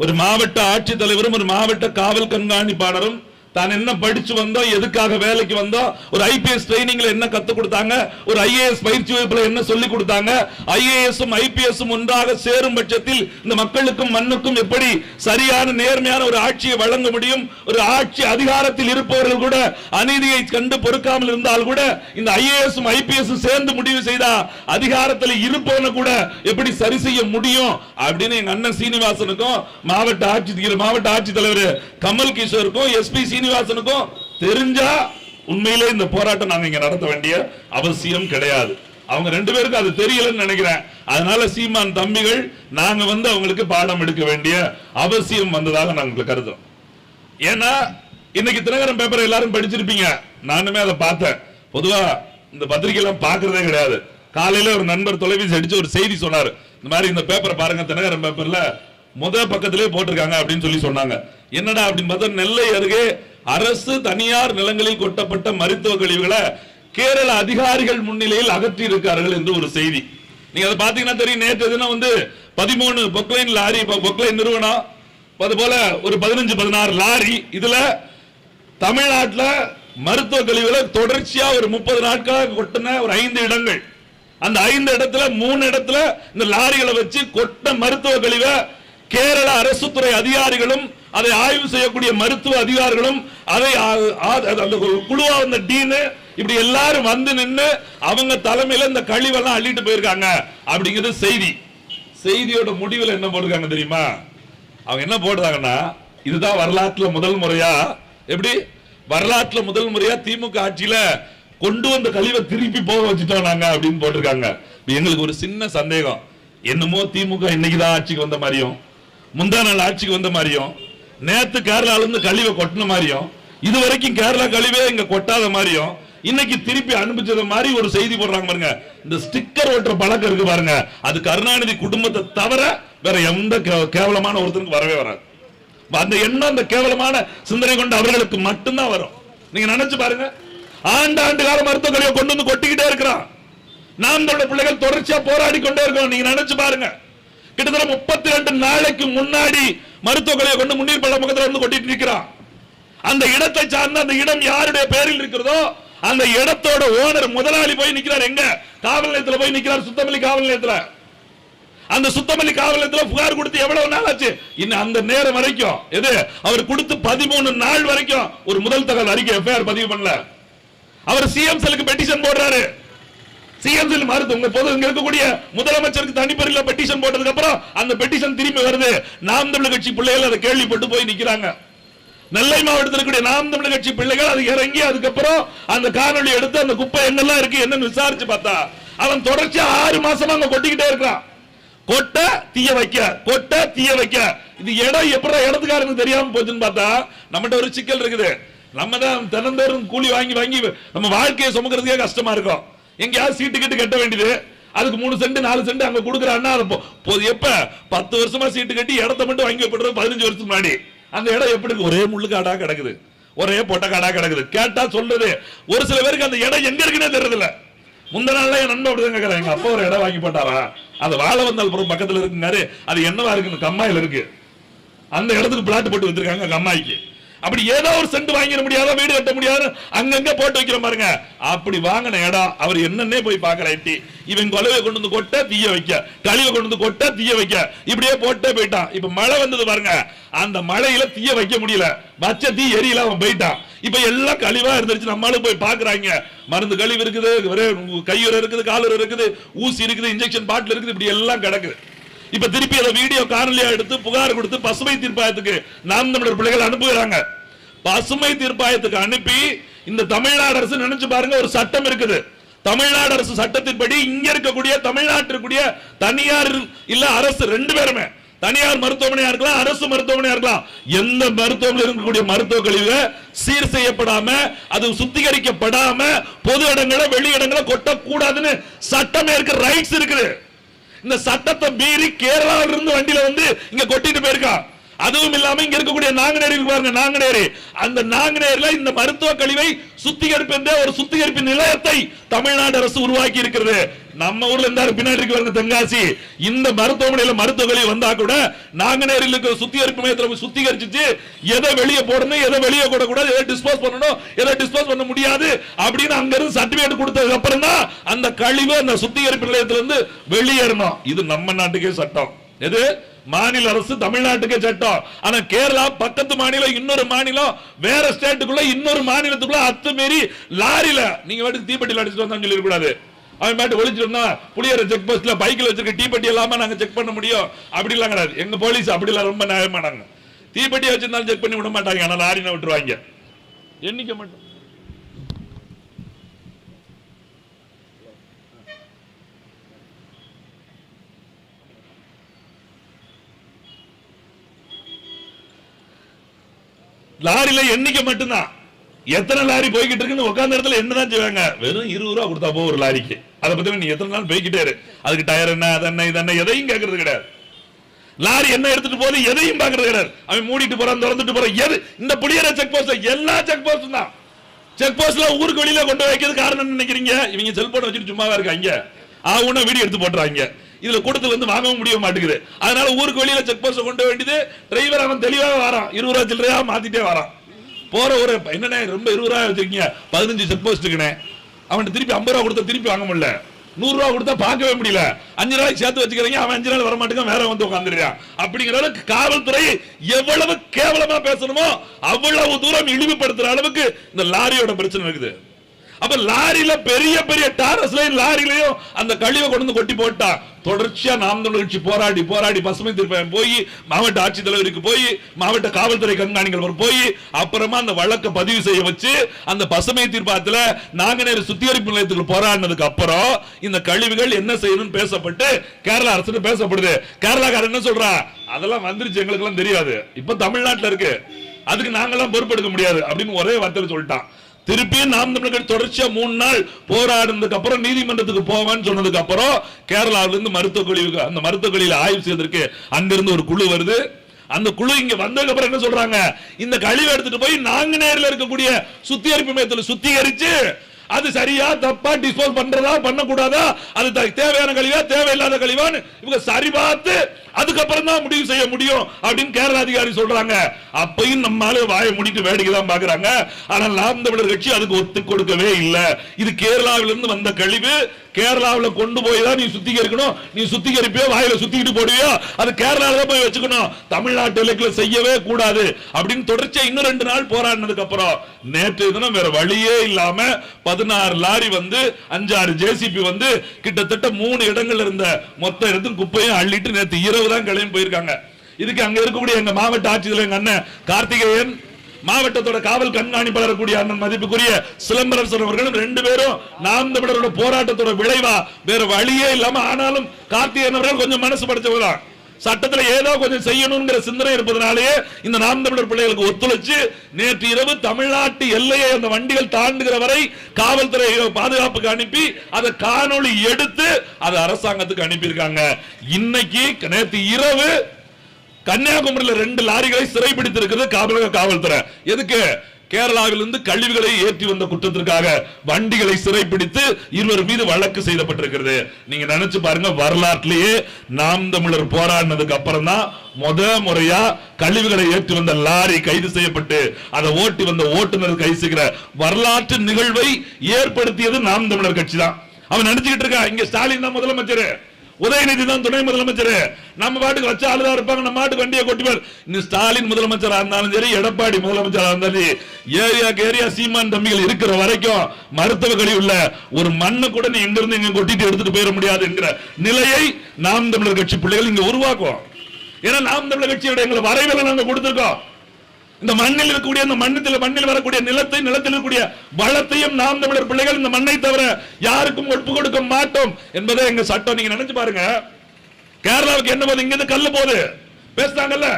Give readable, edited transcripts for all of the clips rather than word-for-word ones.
ஒரு மாவட்ட ஆட்சித்தலைவரும் ஒரு மாவட்ட காவல் கண்காணிப்பாளரும் தான் என்ன படிச்சு வந்தோம், எதுக்காக வேலைக்கு வந்தோம், ஒரு ஐபிஎஸ் ட்ரைனிங்ல என்ன கத்து கொடுத்தாங்க, ஒரு ஐஏஎஸ் பயிற்சி வகுப்புல என்ன சொல்லி கொடுத்தாங்க, ஐஏஎஸும் ஐபிஎஸும் ஒன்றாக சேரும் பட்சத்தில் இந்த மக்களுக்கும் மண்ணுக்கும் எப்படி சரியான நேர்மையான ஒரு ஆட்சியை வழங்க முடியும். ஒரு ஆட்சி அதிகாரத்தில் இருப்பவர்கள் கூட அநீதியை கண்டு பொறுக்காமல் இருந்தால் கூட இந்த ஐஏஎஸும் ஐபிஎஸும் சேர்ந்து முடிவு செய்தா அதிகாரத்தில் இருப்பவன கூட எப்படி சரி செய்ய முடியும் அப்படின்னு எங்க அண்ணன் சீனிவாசனுக்கும் மாவட்ட ஆட்சித்தலைவர் கமல் கிஷோருக்கும் எஸ்பி சீனிவாசனுக்கும் தெரிஞ்சா உண்மையிலே இந்த போராட்டம் நாங்க இங்க நடத்த வேண்டிய அவசியம் கிடையாது. அவங்க ரெண்டு பேருக்கு அது தெரியலன்னு நினைக்கிறேன். அதனால சீமான் தம்பிகள் நாங்க அவங்களுக்கு பாடம் எடுக்க வேண்டிய அவசியம் வந்ததாக நாங்க கருதுறோம். ஏன்னா இன்னைக்கு தினகரன் பேப்பரை எல்லாரும் படிச்சிருப்பீங்க, நானுமே அதை பார்த்தேன். பொதுவா இந்த பத்திரிகை எல்லாம் பாக்குறதே கிடையாது. காலையில ஒரு நண்பர் தொலைபேசி அடிச்சு ஒரு செய்தி சொன்னாரு, இந்த மாதிரி இந்த பேப்பரை பாருங்க, தினகரன் பேப்பர்ல முதல் பக்கத்திலே போட்டிருக்காங்க அப்படின்னு சொல்லி சொன்னாங்க. என்னடா அப்படின்னு பார்த்தா, நெல்லை அருகே அரசு தனியார் நிலங்களில் கொட்டப்பட்ட மருத்துவ கழிவுகளை கேரள அதிகாரிகள் முன்னிலையில் அகற்றி இருக்கார்கள் என்று ஒரு செய்தி. நீங்க அதை பாத்தீங்கன்னா தெரியும். நேற்று தினம் 13 பொக்லைன் லாரி, பொக்லைன் நிறுவனம், அதுபோல ஒரு 15-16 லாரி, இதுல தமிழ்நாட்டில் மருத்துவ கழிவுகளை தொடர்ச்சியா ஒரு 30 நாட்களாக கொட்டின ஒரு 5 இடங்கள். அந்த 5 இடத்துல 3 இடத்துல இந்த லாரிகளை வச்சு கொட்ட மருத்துவ கழிவை கேரள அரசு துறை அதிகாரிகளும் அதை ஆய்வு செய்யக்கூடிய மருத்துவ அதிகாரிகளும் அதை அந்த குழுவா வந்த டீன் இப்படி எல்லாரும் வந்து நின்று அவங்க தலைமையில இந்த கழிவெல்லாம் அள்ளிட்டு போயிருக்காங்க அப்படிங்கிறது செய்தி. செய்தியோட முடிவில் என்ன போட்டிருக்காங்க தெரியுமா? அவங்க என்ன போடுறாங்கன்னா, இதுதான் வரலாற்றுல முதல் முறையா, எப்படி வரலாற்றுல முதல் முறையா திமுக ஆட்சியில கொண்டு வந்த கழிவை திருப்பி போக வச்சுட்டோம் நாங்க அப்படின்னு போட்டிருக்காங்க. எங்களுக்கு ஒரு சின்ன சந்தேகம், என்னமோ திமுக இன்னைக்குதான் ஆட்சிக்கு வந்த மாதிரியும், முந்தா நாள் ஆட்சிக்கு வந்த மாதிரியும், நேத்து கேரளால இருந்து கழிவை கொட்டின மாதிரியும், இதுவரைக்கும் கேரளா கழிவே இங்க கொட்டாத மாதிரியும், இன்னைக்கு திருப்பி அனுப்பிச்சத மாதிரி ஒரு செய்தி போடுறாங்க பாருங்க. இந்த ஸ்டிக்கர் ஓட்டுற பழக்கம் இருக்கு பாருங்க, அது கருணாநிதி குடும்பத்தை தவிர வேற எந்த கேவலமான ஒருத்தருக்கு வரவே வராது. அந்த எண்ணம், அந்த கேவலமான சிந்தனை கொண்டு அவர்களுக்கு மட்டும்தான் வரும். நீங்க நினைச்சு பாருங்க, ஆண்டு கால மருத்துவ கழிவை கொண்டு வந்து கொட்டிக்கிட்டே இருக்கிறான். நாம் தமிழர் பிள்ளைகள் தொடர்ச்சியா போராடி கொண்டே இருக்கோம். நீங்க நினைச்சு பாருங்க, கிட்டத்தட்ட 32 நாளைக்கு முன்னாடி மருத்துவ கழிவை கொண்டு முன்னீர் பள்ள பக்கத்தில் வந்து கொட்டிட்டு இருக்கிறான். அந்த இடத்தை சார்ந்த அந்த இடம் யாருடைய பேரில் இருக்கிறதோ அந்த இடத்தோட ஓனர் முதலாளி போய் நிக்கிறார். எங்க? காவல் நிலையத்தில் போய் நிக்கிறார், சுத்தமல்லி காவல் நிலையத்தில். அந்த சுத்தமல்லி காவல் நிலையத்தில் புகார் கொடுத்து எவ்வளவு நாள் ஆச்சு? இன்னும் அந்த நேரம் வரைக்கும் எது அவர் கொடுத்து 13 நாள் வரைக்கும் ஒரு முதல் தகவல் அறிக்கை எஃப்ஐஆர் பதிவு பண்ணல. அவர் சிஎம் செல்லுக்கு பெட்டிஷன் போடுறாரு. சிஎம் செல் மருத்துவ பொது இங்க இருக்கக்கூடிய முதலமைச்சருக்கு தனிப்பெரில பெட்டிஷன் போட்டதுக்கு அப்புறம் அந்த பெட்டிஷன் திரும்பி வருது. நாம் தமிழர் கட்சி பிள்ளைகள் அதை கேள்விப்பட்டு போய் நிக்கிறாங்க. நெல்லை மாவட்டத்தில் இருக்கக்கூடிய நாம் தமிழர் கட்சி பிள்ளைகள் அது இறங்கி அதுக்கப்புறம் அந்த காணொலி எடுத்து அந்த குப்பை என்னெல்லாம் இருக்கு என்னன்னு விசாரிச்சு பார்த்தா அவன் தொடர்ச்சியா 6 மாசமா அங்க கொட்டிக்கிட்டே இருக்கான். கொட்ட தீய வைக்க, கொட்ட தீய வைக்க. இது இடம் எப்படி இடத்துக்காரங்க தெரியாம போச்சுன்னு பார்த்தா நம்மகிட்ட ஒரு சிக்கல் இருக்குது. நம்ம தான் தினந்தோறும் கூலி வாங்கி வாங்கி நம்ம வாழ்க்கையை சுமக்கிறதுக்கே கஷ்டமா இருக்கும். எங்கேயாவது சீட்டு கட்டு கட்ட வேண்டியது, அதுக்கு 3 சென்ட் 4 சென்ட் அங்க கொடுக்குறான்னா எப்ப 10 வருஷமா சீட்டு கட்டி இடத்த மட்டும் வாங்கி வைப்படுறது 15 வருஷத்துக்கு முன்னாடி அந்த இடம் எப்படி இருக்கு? ஒரே முள்ளு காடா கிடக்குது, ஒரே பொட்ட காடா கிடக்குது. கேட்டா சொல்றது ஒரு சில பேருக்கு அந்த இடம் எங்க இருக்குன்னே தெரியல. முந்த நாள்ல என் நண்பன் அப்படிதான் கேட்கறான், எங்க அப்பா ஒரு இடம் வாங்கி போட்டாரா, அது வாழ வந்தால் பக்கத்துல இருக்குங்காரு, அது என்னவா இருக்கு? கம்மாயில இருக்கு. அந்த இடத்துக்கு பிளாட் போட்டு வச்சிருக்காங்க கம்மாய்க்கு. அப்படி ஏதோ ஒரு சென்ட் வாங்கிட முடியாத, வீடு கட்ட முடியாது, அங்கங்க போட்டு வைக்கிற பாருங்க. அப்படி வாங்கின இடம் அவர் என்னன்னே போய் பாக்குறாட்டி இவன் கொலவை கொண்டு வந்து கொட்ட தீய வைக்க, கழிவை கொண்டு வந்து கொட்ட தீய வைக்க, இப்படியே போட்டே போயிட்டான். இப்ப மழை வந்தது பாருங்க, அந்த மழையில தீய வைக்க முடியல, பச்சை தீ எரியல, அவன் போயிட்டான். இப்ப எல்லாம் கழிவா இருந்துச்சு. நம்மளும் போய் பாக்குறாங்க, மருந்து கழிவு இருக்குது, கையுறை இருக்குது, காலுறை இருக்குது, ஊசி இருக்குது, இன்ஜெக்ஷன் பாட்டில் இருக்குது, இப்படி எல்லாம் கிடக்குது. இப்ப திருப்பி அதை வீடியோ காணொலியா எடுத்து புகார் கொடுத்து பசுமை தீர்ப்பாயத்துக்கு நாம் தமிழர் பிள்ளைகள் அனுப்புகிறாங்க. பசுமை தீர்ப்பாயத்துக்கு அனுப்பி இந்த தமிழ்நாடு அரசு நினைச்சு பாருங்க, ஒரு சட்டம் இருக்குது. தமிழ்நாடு அரசு சட்டத்தின்படி இங்க இருக்கக்கூடிய தமிழ்நாட்டிற்குரிய தனியார் இல்ல அரசு ரெண்டு பேருமே, தனியார் மருத்துவமனையா இருக்கலாம், அரசு மருத்துவமனையா இருக்கலாம், எந்த மருத்துவமனை இருக்கக்கூடிய மருத்துவ கழிவு சீர் செய்யப்படாம அது சுத்திகரிக்கப்படாம பொது இடங்களை வெளி இடங்களை கொட்டக்கூடாதுன்னு சட்டமே இருக்கு, ரைட்ஸ் இருக்குது. இந்த சட்டத்தை மீறி கேரளாவில இருந்து வண்டியில வந்து இங்க கொட்டிட்டு போயிருக்கா. அதுவும் இல்லாம இங்க இருக்கக்கூடிய நாங்குநேரி பாருங்க, நாங்குநேரி, அந்த நாங்குநேரில இந்த மருத்துவ கழிவை சுத்திகரிப்பு ஒரு சுத்திகரிப்பு நிலையத்தை தமிழ்நாடு அரசு உருவாக்கி இருக்கிறது. நம்ம ஊர்ல இருந்தாரு பின்னாடி இருக்க தென்காசி இந்த மருத்துவமனையில மருத்துவ வந்தா கூட நாங்குநேரில் இருக்கிற சுத்திகரிப்பு மையத்தில் சுத்திகரிச்சு எதை வெளியே போடணும் எதை வெளியே போடக்கூடாது எதை டிஸ்போஸ் பண்ணணும் எதை டிஸ்போஸ் பண்ண முடியாது அப்படின்னு அங்க இருந்து சர்டிபிகேட் கொடுத்ததுக்கு அப்புறம் தான் அந்த கழிவு அந்த சுத்திகரிப்பு நிலையத்திலிருந்து வெளியேறணும். இது நம்ம நாட்டுக்கே சட்டம். எது மாநில அரசு தமிழ்நாட்டுக்கே சட்டம். ஆனா கேரளா பக்கத்து மாநிலம் இன்னொரு மாநிலம் வேற ஸ்டேட்டுக்குள்ள இன்னொரு மாநிலத்துக்குள்ள அத்துமீறி லாரில நீங்க வீட்டுக்கு தீப்பெட்டியில் அடிச்சுட்டு வந்தான்னு சொல்லிடக்கூடாது. அவன் பாட்டு ஒளிச்சிருந்தா புளியரை செக் போஸ்ட்ல பைக்கில் வச்சிருக்க தீப்பெட்டி இல்லாம நாங்க செக் பண்ண முடியும் அப்படிலாம் கிடையாது. எங்க போலீஸ் அப்படிலாம் ரொம்ப நியாயமானாங்க. தீப்பெட்டியை வச்சிருந்தாலும் செக் பண்ணி விட மாட்டாங்க. ஆனா லாரினை விட்டுருவாங்க. எண்ணிக்கை மட்டும் லாரில எண்ணிக்கை மட்டும்தான். எத்தனை லாரி போய்கிட்டு இருக்குன்னு உட்கார்ந்த இடத்துல என்னதான் செய்வாங்க? வெறும் 20 ரூபா கொடுத்தா போ ஒரு லாரிக்கு. அதை பத்தி நீ எத்தனை நாள் போய்கிட்டே இரு. அதுக்கு டயர் என்ன அதென்ன இதென்ன எதையும் கேட்கறது கிடையாது. லாரி என்ன எடுத்துட்டு போகுது எதையும் பாக்குறது கிடையாது. அவன் மூடிட்டு போறான் திறந்துட்டு போறான். எது இந்த புளியரை செக் போஸ்ட் எல்லா செக் போஸ்டும் தான். செக் போஸ்ட்ல ஊருக்கு வெளியில கொண்டு வைக்கிறது காரணம் நினைக்கிறீங்க? இவங்க செல்போன் வச்சுட்டு சும்மாவா இருக்காங்க. ஆவுன்னா வீடியோ எடுத்து போட்டுறாங்க. இதுல கூட்டத்துல இருந்து வாங்கவும் முடிய மாட்டேங்குது. அதனால ஊருக்கு வெளியில செக் போஸ்ட் கொண்டு வேண்டியது. டிரைவர் அவன் தெளிவாக வரான். 20 ரூபா சில்லறையா மாத்திட்டே வரான். போற ஒரு என்னண்ணே ரொம்ப 20 ரூபாய் வச்சிருக்கீங்க 15 செக் போஸ்ட்டுக்குண்ணே. அவன் திருப்பி 50 ரூபா கொடுத்தா திருப்பி வாங்க முடியல. 100 ரூபா கொடுத்தா பார்க்கவே முடியல. 5 ரூபாய்க்கு சேர்த்து வச்சுக்கிறீங்க. அவன் 5 நாள் வர மாட்டேங்க வேற வந்து உட்காந்துருக்கான். அப்படிங்கிற அளவுக்கு காவல்துறை எவ்வளவு கேவலமா பேசணுமோ அவ்வளவு தூரம் இழிவுபடுத்துற அளவுக்கு இந்த லாரியோட பிரச்சனை இருக்குது. அப்ப லாரியில பெரிய பெரிய டாரஸ்லயும் லாரியிலையும் அந்த கழிவை கொண்டு கொட்டி போட்டா தொடர்ச்சியா நாம் தமிழர் கட்சி போராடி போராடி பசுமை தீர்ப்பாயம் போய் மாவட்ட ஆட்சித்தலைவருக்கு போய் மாவட்ட காவல்துறை கண்காணிகள் போய் அப்புறமா அந்த வழக்கை பதிவு செய்ய வச்சு அந்த பசுமை தீர்ப்பாயத்துல நாங்குநேரி சுத்திகரிப்பு நிலையத்துக்கு போராடினதுக்கு அப்புறம் இந்த கழிவுகள் என்ன செய்யணும்னு பேசப்பட்டு கேரளா அரசு பேசப்படுது. கேரளாக்காரர் என்ன சொல்றா? அதெல்லாம் வந்துருச்சு எங்களுக்கு எல்லாம் தெரியாது. இப்ப தமிழ்நாட்டில் இருக்கு. அதுக்கு நாங்கெல்லாம் பொறுப்பெடுக்க முடியாது அப்படின்னு ஒரே வார்த்தையில சொல்லிட்டான். திருப்பியும் நாம் தமிழர்கள் தொடர்ச்சியா 3 நாள் போராடினதுக்கு அப்புறம் நீதிமன்றத்துக்கு போவான்னு சொன்னதுக்கு அப்புறம் கேரளாவில இருந்து மருத்துவ கழிவு அந்த மருத்துவ கழிவுல ஆய்வு செய்வதற்கு அங்கிருந்து ஒரு குழு வருது. அந்த குழு இங்க வந்ததுக்கு அப்புறம் என்ன சொல்றாங்க? இந்த கழிவு எடுத்துட்டு போய் நாங்குநேரில் இருக்கக்கூடிய சுத்திகரிப்பு மையத்தில் சுத்திகரிச்சு அது சரியா தப்பா டிஸ்போஸ் பண்றதா பண்ணக்கூடாதா, அது தேவையான கழிவா தேவையில்லாத கழிவான்னு இவங்க சரி பார்த்து அதுக்கப்புறம் தான் முடிவு செய்ய முடியும் அப்படின்னு கேரள அதிகாரி சொல்றாங்க. அப்பையும் நம்மால வாயை முடிட்டு வேடிக்கை தான் பாக்குறாங்க. ஆனால் நாம் தமிழர் கட்சி அதுக்கு ஒத்து கொடுக்கவே இல்லை. இது கேரளாவிலிருந்து வந்த கழிவு கேரளாவில் கொண்டு போய் தான் நீ சுத்திகரிக்கணும். நீ சுத்திகரிப்போ வாயில சுத்திக்கிட்டு போடுவியோ அது கேரளாவில போய் வச்சுக்கணும். தமிழ்நாட்டு எல்லைக்குள்ள செய்யவே கூடாது அப்படின்னு தொடர்ச்சியா இன்னும் 2 நாள் போராடினதுக்கு அப்புறம் நேற்று தினம் வேற வழியே இல்லாம 16 லாரி வந்து 5-6 ஜேசிபி வந்து கிட்டத்தட்ட 3 இடங்கள்ல இருந்த மொத்த இடத்தும் குப்பையும் அள்ளிட்டு நேற்று இரவு தான் கிளம்பி போயிருக்காங்க. இதுக்கு அங்க இருக்கக்கூடிய எங்க மாவட்ட ஆட்சியர் எங்க அண்ணன் கார்த்திகேயன், மாவட்டத்தோட காவல் கண்காணிப்பாளர் கூடிய அண்ணன் மதிப்புக்குரிய சிலம்பரசன் அவர்களும் 2 பேரும் நாம் தமிழரோட போராட்டத்தோட விளைவா வேற வழியே இல்லாம ஆனாலும் கார்த்திகேயன் அவர்கள் கொஞ்சம் மனசு படைச்சவங்க தான். சட்டத்தில் ஏதோ கொஞ்சம் செய்யணுங்கிற சிந்தனை இருப்பதனாலேயே இந்த நாம் தமிழர் பிள்ளைகளுக்கு ஒத்துழைச்சு நேற்று இரவு தமிழ்நாட்டு எல்லையை அந்த வண்டிகள் தாண்டுகிற வரை காவல்துறை பாதுகாப்புக்கு அனுப்பி அதை காணொளி எடுத்து அதை அரசாங்கத்துக்கு அனுப்பியிருக்காங்க. இன்னைக்கு நேற்று இரவு கன்னியாகுமரியில் 2 லாரிகளை சிறைபிடித்திருக்கிறது காவல்துறை. எதுக்கு? கேரளாவிலிருந்து கழிவுகளை ஏற்றி வந்த குற்றத்திற்காக வண்டிகளை சிறைப்பிடித்து 2 மீது வழக்கு செய்யப்பட்டிருக்கிறது. நீங்க நினைச்சு பாருங்க, வரலாற்றிலேயே நாம் தமிழர் போராடினதுக்கு அப்புறம் தான் முறையா கழிவுகளை ஏற்றி வந்த லாரி கைது செய்யப்பட்டு அதை ஓட்டி வந்த ஓட்டுநர் கைது செய்கிற வரலாற்று நிகழ்வை ஏற்படுத்தியது நாம் தமிழர் கட்சி தான். அவன் நினைச்சுக்கிட்டு இருக்கா இங்க ஸ்டாலின் தான் முதலமைச்சர், உதயநிதி தான் துணை முதலமைச்சர், நம்ம பாட்டுக்கு வச்ச ஆளுதான் இருப்பாங்க, நம்ம பாட்டுக்கு வண்டியை கொட்டிப்பார். இன்னும் ஸ்டாலின் முதலமைச்சரா இருந்தாலும் சரி, எடப்பாடி முதலமைச்சரா இருந்தாலும் ஏரியாக்கு ஏரியா சீமான் தம்பிகள் இருக்கிற வரைக்கும் மருத்துவ கழிவுள்ள ஒரு மண்ணை கூட நீ எங்க இருந்து இங்க கொட்டிட்டு எடுத்துட்டு போயிட முடியாது என்கிற நிலையை நாம் தமிழர் கட்சி பிள்ளைகள் இங்க உருவாக்கும். ஏன்னா நாம் தமிழர் கட்சியோட எங்களை வரைவில் நாங்க கொடுத்திருக்கோம். இந்த மண்ணில் இருக்கக்கூடிய அந்த மண்ணில் வரக்கூடிய நிலத்தில் இருக்கக்கூடிய வளத்தையும் நாம் தமிழர் பிள்ளைகள் இந்த மண்ணை தவிர யாருக்கும் ஒப்பு கொடுக்க மாட்டோம் என்பதை எங்க சட்டம். நீங்க நினைச்சு பாருங்க, கேரளாவுக்கு என்ன போது, இங்க இருந்து கல்லு போகுது பேசுறாங்கல்ல,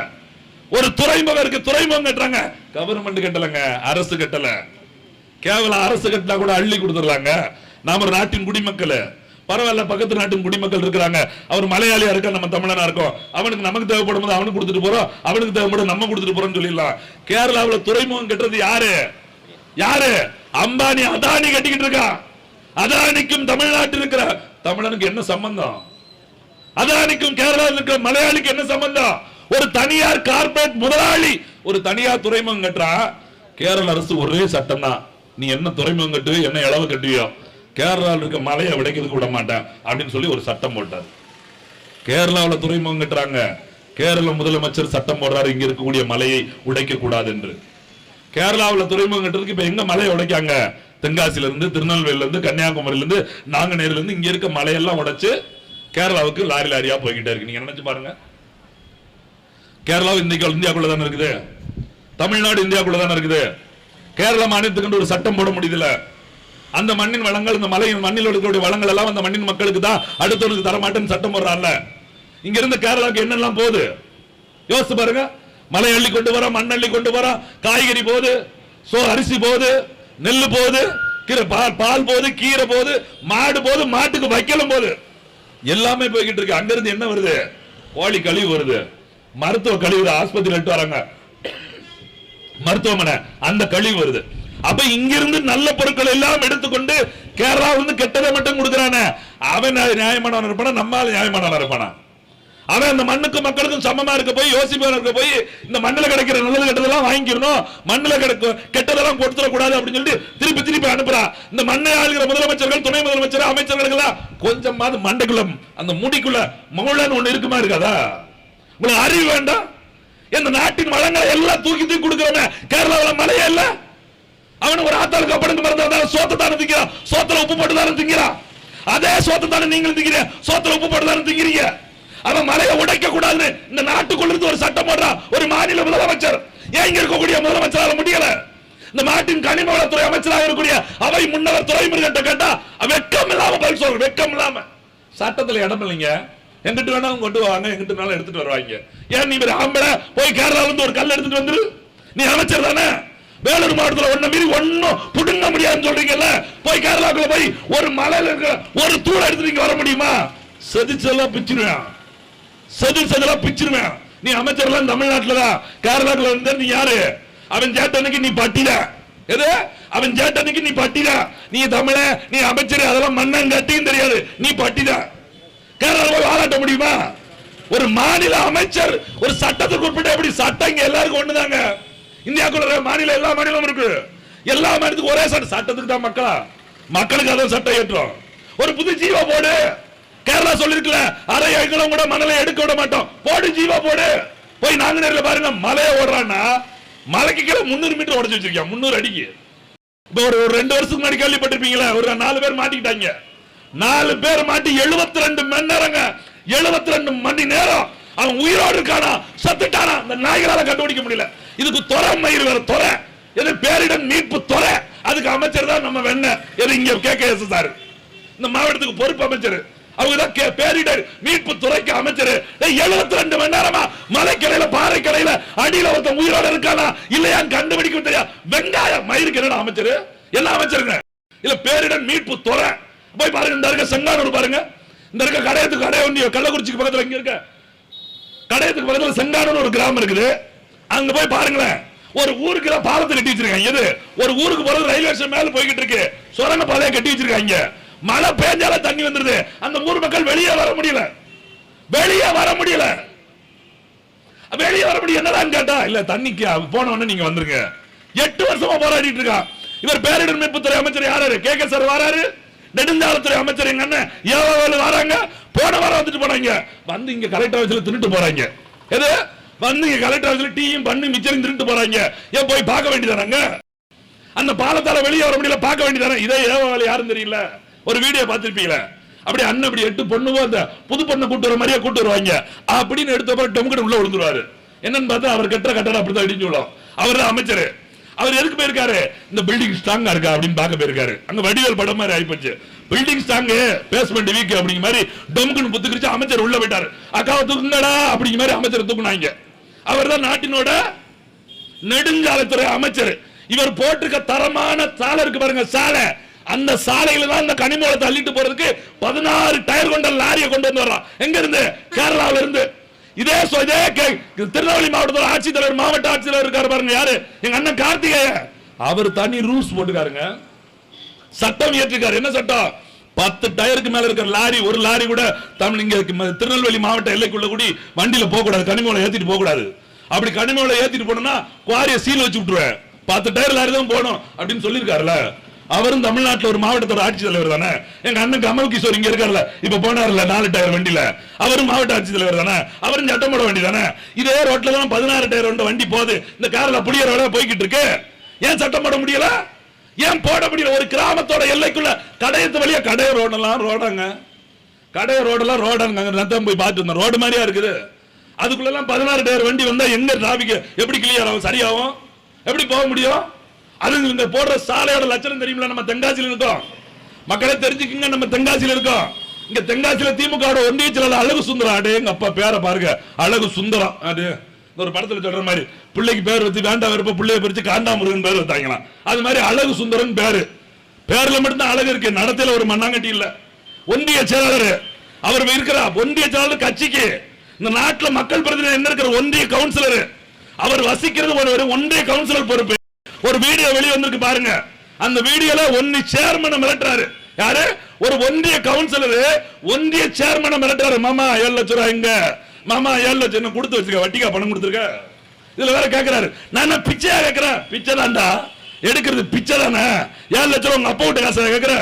ஒரு துறைமுகம் இருக்கு, துறைமுகம் கட்டுறாங்க, கவர்மெண்ட் கட்டலங்க, அரசு கட்டல. கேவலம் அரசு கட்டினா கூட அள்ளி கொடுத்துடலாங்க. நாம ஒரு நாட்டின் குடிமக்கள், பரவாயில்ல, பக்கத்து நாட்டின் குடிமக்கள் இருக்காங்க, அவர் மலையாளியா இருக்கா, நம்ம தமிழனா இருக்கோம், அவனுக்கு நமக்கு தேவைப்படும் போது அவனுக்கு கொடுத்துட்டு போறோம், அவனுக்கு தேவைப்படும் நம்ம கொடுத்துட்டு போறோம்னு சொல்லிடலாம். கேரளாவில் துறைமுகம் கட்டுறது யாரு? அம்பானி, அதானி கட்டிக்கிட்டு இருக்கா. அதானிக்கும் தமிழ்நாட்டில் இருக்கிற தமிழனுக்கு என்ன சம்பந்தம்? அதானிக்கும் கேரளாவில் இருக்கிற மலையாளிக்கு என்ன சம்பந்தம்? ஒரு தனியார் கார்பரேட் முதலாளி ஒரு தனியார் துறைமுகம் கட்டுறான். கேரள அரசு ஒரே சட்டம் தான், நீ என்ன துறைமுகம் கட்டு, என்ன இளவு கட்டுவியோ, கேரளாவில் இருக்க மலையை உடைக்கிறதுக்கு விட மாட்டேன் அப்படின்னு சொல்லி ஒரு சட்டம் போட்டார். கேரளாவில் துறைமுகம் கட்டுறாங்க, கேரள முதலமைச்சர் சட்டம் போடுறாரு இங்க இருக்கக்கூடிய மலையை உடைக்க கூடாது என்று. கேரளாவில் துறைமுகம் கட்டுறதுக்கு இப்ப எங்க மலையை உடைக்காங்க? தென்காசில இருந்து, திருநெல்வேலியில இருந்து, கன்னியாகுமரியில இருந்து, நாங்குநேரில இருந்து இங்க இருக்க மலையெல்லாம் உடைச்சு கேரளாவுக்கு லாரி லாரியா போய்கிட்டே இருக்கு. நீங்க நினைச்சு பாருங்க, கேரளா இந்தியாக்குள்ள தானே இருக்குது, தமிழ்நாடு இந்தியாக்குள்ள தானே இருக்குது. கேரள மாநிலத்துக்கு ஒரு சட்டம் போட முடியுதுல. அந்த மண்ணின் வளங்கள், இந்த மலையின் மண்ணில் இருக்கக்கூடிய வளங்கள் எல்லாம் அந்த மண்ணின் மக்களுக்கு தான், அடுத்தவருக்கு தரமாட்டேன்னு சட்டம் போடுறான்ல. இங்க இருந்து கேரளாவுக்கு என்னெல்லாம் போகுது யோசிச்சு பாருங்க. மலை அள்ளி கொண்டு வர, மண் அள்ளி கொண்டு வர, காய்கறி போகுது, அரிசி போகுது, நெல்லு போகுது, பால் போகுது, கீரை போகுது, மாடு போகுது, மாட்டுக்கு வைக்கலும் போகுது, எல்லாமே போய்கிட்டு இருக்கு. அங்க இருந்து என்ன வருது? கோழி கழிவு வருது, மருத்துவ கழிவு, ஆஸ்பத்திரி எடுத்து வராங்க, மருத்துவமனை அந்த கழிவு வருது. அப்ப இங்கிருந்து நல்ல பொருட்கள் எல்லாம் எடுத்துக்கொண்டு கேரளா வந்து கெட்டதை மட்டும் கொடுக்கிறானே, அவன் நியாயமானவன் இருப்பானா? நம்மால நியாயமானவன் இருப்பானா? அவன் அந்த மண்ணுக்கும் மக்களுக்கும் சமமா இருக்க போய், யோசிப்பவன் இருக்க போய், இந்த மண்ணில் கிடைக்கிற நல்லது கெட்டதெல்லாம் வாங்கிக்கணும், மண்ணில் கெட்டதெல்லாம் கொடுத்துட கூடாது அப்படின்னு சொல்லிட்டு திருப்பி அனுப்புறா. இந்த மண்ணை ஆளுகிற முதலமைச்சர்கள், துணை முதலமைச்சர், அமைச்சர்கள் கொஞ்சமாவது மண்டைக்குள்ள, அந்த முடிக்குள்ள மௌளன்னு ஒண்ணு இருக்குமா இருக்காதா? உங்களுக்கு அறிவு வேண்டாம்? இந்த நாட்டின் வளங்களை எல்லாம் தூக்கி கொடுக்கிறவன் கேரளாவில் மழையே இல்ல. அவனு ஒரு ஆத்தாளுக்கு அப்பனுக்கு மறந்தாலும் சோத்தை தானே திங்கிறான், சோத்துல உப்பு போட்டு தானே திங்கிறான். அதே சோத்தை தானே நீங்களும் திங்கிறீங்க, சோத்துல உப்பு போட்டு தானே திங்கிறீங்க. அவன் மலையை உடைக்க கூடாதுன்னு இந்த நாட்டுக்குள்ள இருந்து ஒரு சட்டம் போடுறான் ஒரு மாநில முதலமைச்சர். ஏன் இங்க இருக்கக்கூடிய முதலமைச்சரால முடியல? இந்த நாட்டின் கனிம வளத்துறை அமைச்சராக இருக்கக்கூடிய அவை முன்னவர் துரைமுருகன் கேட்டா வெக்கம் இல்லாம பதில் சொல்ற, வெக்கம் இல்லாம. சட்டத்துல இடம் இல்லைங்க, எங்கிட்ட வேணா கொண்டு வாங்க, எங்கிட்ட வேணாலும் எடுத்துட்டு வருவாங்க. ஏன் நீ ஆம்பளை போய் கேரளால இருந்து ஒரு கல் எடுத்துட்டு வந்துரு, நீ அமைச்சர் தானே. வேலூர் மாவட்டத்தில் ஒன்னும் மீறி ஒன்னும் புடுங்க முடியாதுன்னு சொல்றீங்கல்ல, போய் கேரளாக்குள்ள போய் ஒரு மலையில இருக்க ஒரு தூள் எடுத்துட்டு வர முடியுமா? செதிச்செல்லாம் பிச்சிருவேன், செதிச்செல்லாம் பிச்சிருவேன். நீ அமைச்சர்லாம் தமிழ்நாட்டுல தான், கேரளாக்குள்ள இருந்த நீ யாரு? அவன் சேட்டனுக்கு நீ பட்டிட, எது அவன் சேட்டனுக்கு நீ பட்டிட. நீ தமிழ, நீ அமைச்சர், அதெல்லாம் மண்ணங்கட்டியும் தெரியாது, நீ பட்டிட. கேரளா போய் வாழாட்ட முடியுமா? ஒரு மாநில அமைச்சர் ஒரு சட்டத்துக்கு உட்பட்ட, எப்படி சட்டம் இங்க எல்லாருக்கும் ஒண்ணுதாங்க. இந்தியாக்குள்ள மாநில எல்லா மாநிலமும் இருக்கு, எல்லா மாநிலத்துக்கும் ஒரே சட்டம். சட்டத்துக்கு தான் மக்களா, மக்களுக்கு அதான் சட்டம் ஏற்றோம். ஒரு புது ஜீவா போடு. கேரளா சொல்லிருக்கல, அரை ஏக்கரும் கூட மணலை எடுக்க விட மாட்டோம், போடு ஜீவா போடு. போய் நாங்குநேரில் பாருங்க, மலையை ஓடுறான்னா மலைக்கு கீழே 300 மீட்டர் உடச்சு வச்சிருக்கேன், 300 அடிக்கு. ஒரு 2 வருஷத்துக்கு முன்னாடி கேள்விப்பட்டிருப்பீங்களா, ஒரு 4 பேர் மாட்டிக்கிட்டாங்க. 4 பேர் மாட்டி 72 மணி நேரங்க, 72 மணி நேரம் அவன் உயிரோடு இருக்கானா சத்துட்டானா இந்த நாய்களால கண்டுபிடிக்க முடியல. இதுக்கு துறை மயிர் வேற, துறை எது பேரிடர் மீட்பு துறை, அதுக்கு அமைச்சர் தான் நம்ம வெண்ண, எது இங்க KKS சார், இந்த மாவட்டத்துக்கு பொறுப்பு அமைச்சர், அவங்க தான் பேரிடர் மீட்பு துறைக்கு அமைச்சர். 72 மணி நேரமா மலைக்கரையில, பாறைக்கரையில அடியில ஒருத்தன் உயிரோட இருக்கானா இல்லையான்னு கண்டுபிடிக்க தெரியா. வெங்காயம் மயிருக்கு என்ன அமைச்சர், எல்லா அமைச்சருங்க இல்ல பேரிடர் மீட்பு துறை. போய் பாருங்க, இந்த இருக்க செங்கானூர் பாருங்க, இந்த இருக்க கடையத்துக்கு கடையொண்டிய கள்ளக்குறிச்சிக்கு பக்கத்துல இங்க இருக்க கடையத்துக்கு பக்கத்துல செங்கானூர் ஒரு கிராமம் இருக்குது, அங்க போய் பாருங்களேன். ஒரு ஊருக்கு பாலத்தை கட்டி வச்சிருக்காங்க, எது ஒரு ஊருக்கு போறது ரயில்வே ஸ்டேஷன் மேல போய்கிட்டு இருக்கு, சுரங்க பாதையை கட்டி வச்சிருக்காங்க. மழை பெஞ்சால தண்ணி வந்துருது, அந்த ஊர் மக்கள் வெளியே வர முடியல, வெளியே வர முடியல. வெளியே வர முடியும் என்னதான் கேட்டா, இல்ல தண்ணிக்கு போன உடனே நீங்க வந்துருங்க. 8 வருஷமா போராடிட்டு இருக்கான். இவர் பேரிடர் மீட்புத்துறை அமைச்சர் யாரு? KKS வராரு, நெடுஞ்சாலைத்துறை அமைச்சர் எங்க அண்ணன் ஏவாவேலு வராங்க, போன வாரம் வந்துட்டு போனாங்க, வந்து இங்க கலெக்டர் ஆபீஸ்ல தின்னுட்டு போறாங்க. எது வந்து இங்க கலெக்டர் ஆபீஸ்ல டீயும் பண்ணி மிச்சம் தின்னுட்டு போறாங்க. ஏன் போய் பார்க்க வேண்டியதானங்க? அந்த பாலத்தால வெளியே வர முடியல, பார்க்க வேண்டியதானே? இதே ஏவாவேலு யாரும் தெரியல, ஒரு வீடியோ பார்த்திருப்பீங்களா? அப்படி அண்ணன் அப்படி 8 பொண்ணுவோ அந்த புது பொண்ணை கூட்டு வர மாதிரியே கூட்டு வருவாங்க அப்படின்னு எடுத்த டொமுக்கு உள்ள விழுந்துருவாரு. என்னன்னு பார்த்தா அவர் கட்டுற கட்டடம் அப்படிதான் இடிஞ்சு விடும். அவர் தான் அமைச்சர். அவர் எதுக்கு போயிருக்காரு? இந்த பில்டிங் ஸ்ட்ராங்கா இருக்கா அப்படின்னு பார்க்க போயிருக்காரு. அங்க வடிவேல் படம் மாதிரி ஆயிப்போச்சு. பில்டிங் ஸ்ட்ராங், பேஸ்மெண்ட் வீக் அப்படிங்கிற மாதிரி டொமுக்குன்னு புத்துக்கிச்சு அமைச்சர் உள்ள போயிட்டாரு. அக்காவை தூக்குங்கடா அப்படிங்கிற மாதிரி அமைச்சர் தூக்குனாங்க. அவர் தான் நாட்டினோட நெடுஞ்சாலைத்துறை அமைச்சர். இவர் போட்டிருக்க தரமான சாலை இருக்கு பாருங்க, சாலை, அந்த சாலையில தான் இந்த கனிமூலத்தை தள்ளிட்டு போறதுக்கு 16 டயர் கொண்ட லாரியை கொண்டு வந்து வர்றான். எங்க இருந்து? கேரளாவில இருந்து. இதே திருநெல்வேலி மாவட்டத்தில் ஆட்சித்தலைவர், மாவட்ட ஆட்சித்தலைவர் இருக்காரு பாருங்க, யாரு? எங்க அண்ணன் கார்த்திகேய. அவர் தனி ரூல்ஸ் போட்டுக்காருங்க, சட்டம் ஏற்றிருக்காரு. என்ன சட்டம்? 10 டயருக்கு மேல இருக்கிற லாரி, ஒரு லாரி கூட இங்க திருநெல்வேலி மாவட்ட எல்லைக்குள்ள கூடி வண்டியில போக கூடாது, கனிமூலை ஏத்திட்டு போக கூடாது. அப்படி கனிமூலை ஏத்திட்டு போனா குவாரிய சீல் வச்சு விட்டுருவேன். 10 டயர் லாரி தான் போகணும் அப்படின்னு சொல்லியிருக்காருல்ல. அவரும் தமிழ்நாட்டில் ஒரு மாவட்டத்தோட ஆட்சித்தலைவர் தானே. எங்க அண்ணன் கமல் கிஷோர் இங்க இருக்காருல்ல, இப்ப போனார்ல 4 டயர் வண்டியில, அவரும் மாவட்ட ஆட்சித்தலைவர் தானே, அவரும் சட்டம் போட வண்டி தானே. இதே ரோட்ல தான் 16 டயர் வண்டி போகுது, இந்த கார்ல புளியரோட போய்கிட்டு இருக்கு. ஏன் சட்டம் போட முடியல? ஏன் போட முடியல? ஒரு கிராமத்தோட எல்லைக்குள்ள கடையத்து வழியா கடைய ரோடெல்லாம் ரோடாங்க, கடைய ரோடெல்லாம் ரோடாங்க. நத்தம் போய் பார்த்து வந்தோம், ரோடு மாதிரியா இருக்குது. அதுக்குள்ள 16 டயர் வண்டி வந்தா எங்க டிராபிக் எப்படி கிளியர் ஆகும், சரியாகும்? எப்படி போக முடியும்? அது இந்த போடுற சாலையோட லட்சணம் தெரியுமில்ல. நம்ம தென்காசியில் இருக்கோம், மக்களை தெரிஞ்சுக்குங்க, நம்ம தென்காசியில் இருக்கோம். இங்க தென்காசியில திமுக ஒன்றிய செயலாளர் அழகு சுந்தரம், அடே எங்க அப்பா பேரை பாருங்க, அழகு சுந்தரம். அது ஒரு படத்துல சொல்ற மாதிரி பிள்ளைக்கு பேர் வச்சு வேண்டா விருப்ப பிள்ளைய பிரிச்சு காண்டாமுருகன் பேர் வச்சாங்களாம். அது மாதிரி அழகு சுந்தரன் பேரு, பேர்ல மட்டும்தான் அழகு இருக்கு, நடத்தையில ஒரு மண்ணாங்கட்டி இல்ல. ஒன்றிய செயலாளர் அவர் இருக்கிறார். ஒன்றிய செயலாளர் கட்சிக்கு இந்த நாட்டில் மக்கள் பிரதிநிதி என்ன இருக்கிற ஒன்றிய கவுன்சிலர், அவர் வசிக்கிறது ஒரு ஒன்றிய கவுன்சிலர் பொறுப்பு. ஒரு வீடியோ வெளியே வந்திருக்கு பாருங்க, அந்த வீடியோல ஒன்றிய சேர்மனை மிரட்டுறாரு. யாரு? ஒரு ஒன்றிய கவுன்சிலர் ஒன்றிய சேர்மனை மிரட்டுறாரு. மாமா 7 லட்சம் ரூபாய் எங்க, மாமா 7 லட்சம் கொடுத்து வச்சிருக்க, வட்டிக்கா பணம் கொடுத்துருக்க. இதுல வேற கேட்கிறாரு, நான் பிச்சையா கேட்கிறேன். பிச்சை தான்டா எடுக்கிறது, பிச்சை தானே. 7 லட்சம் உங்க அப்பா விட்ட காசை கேட்கிற,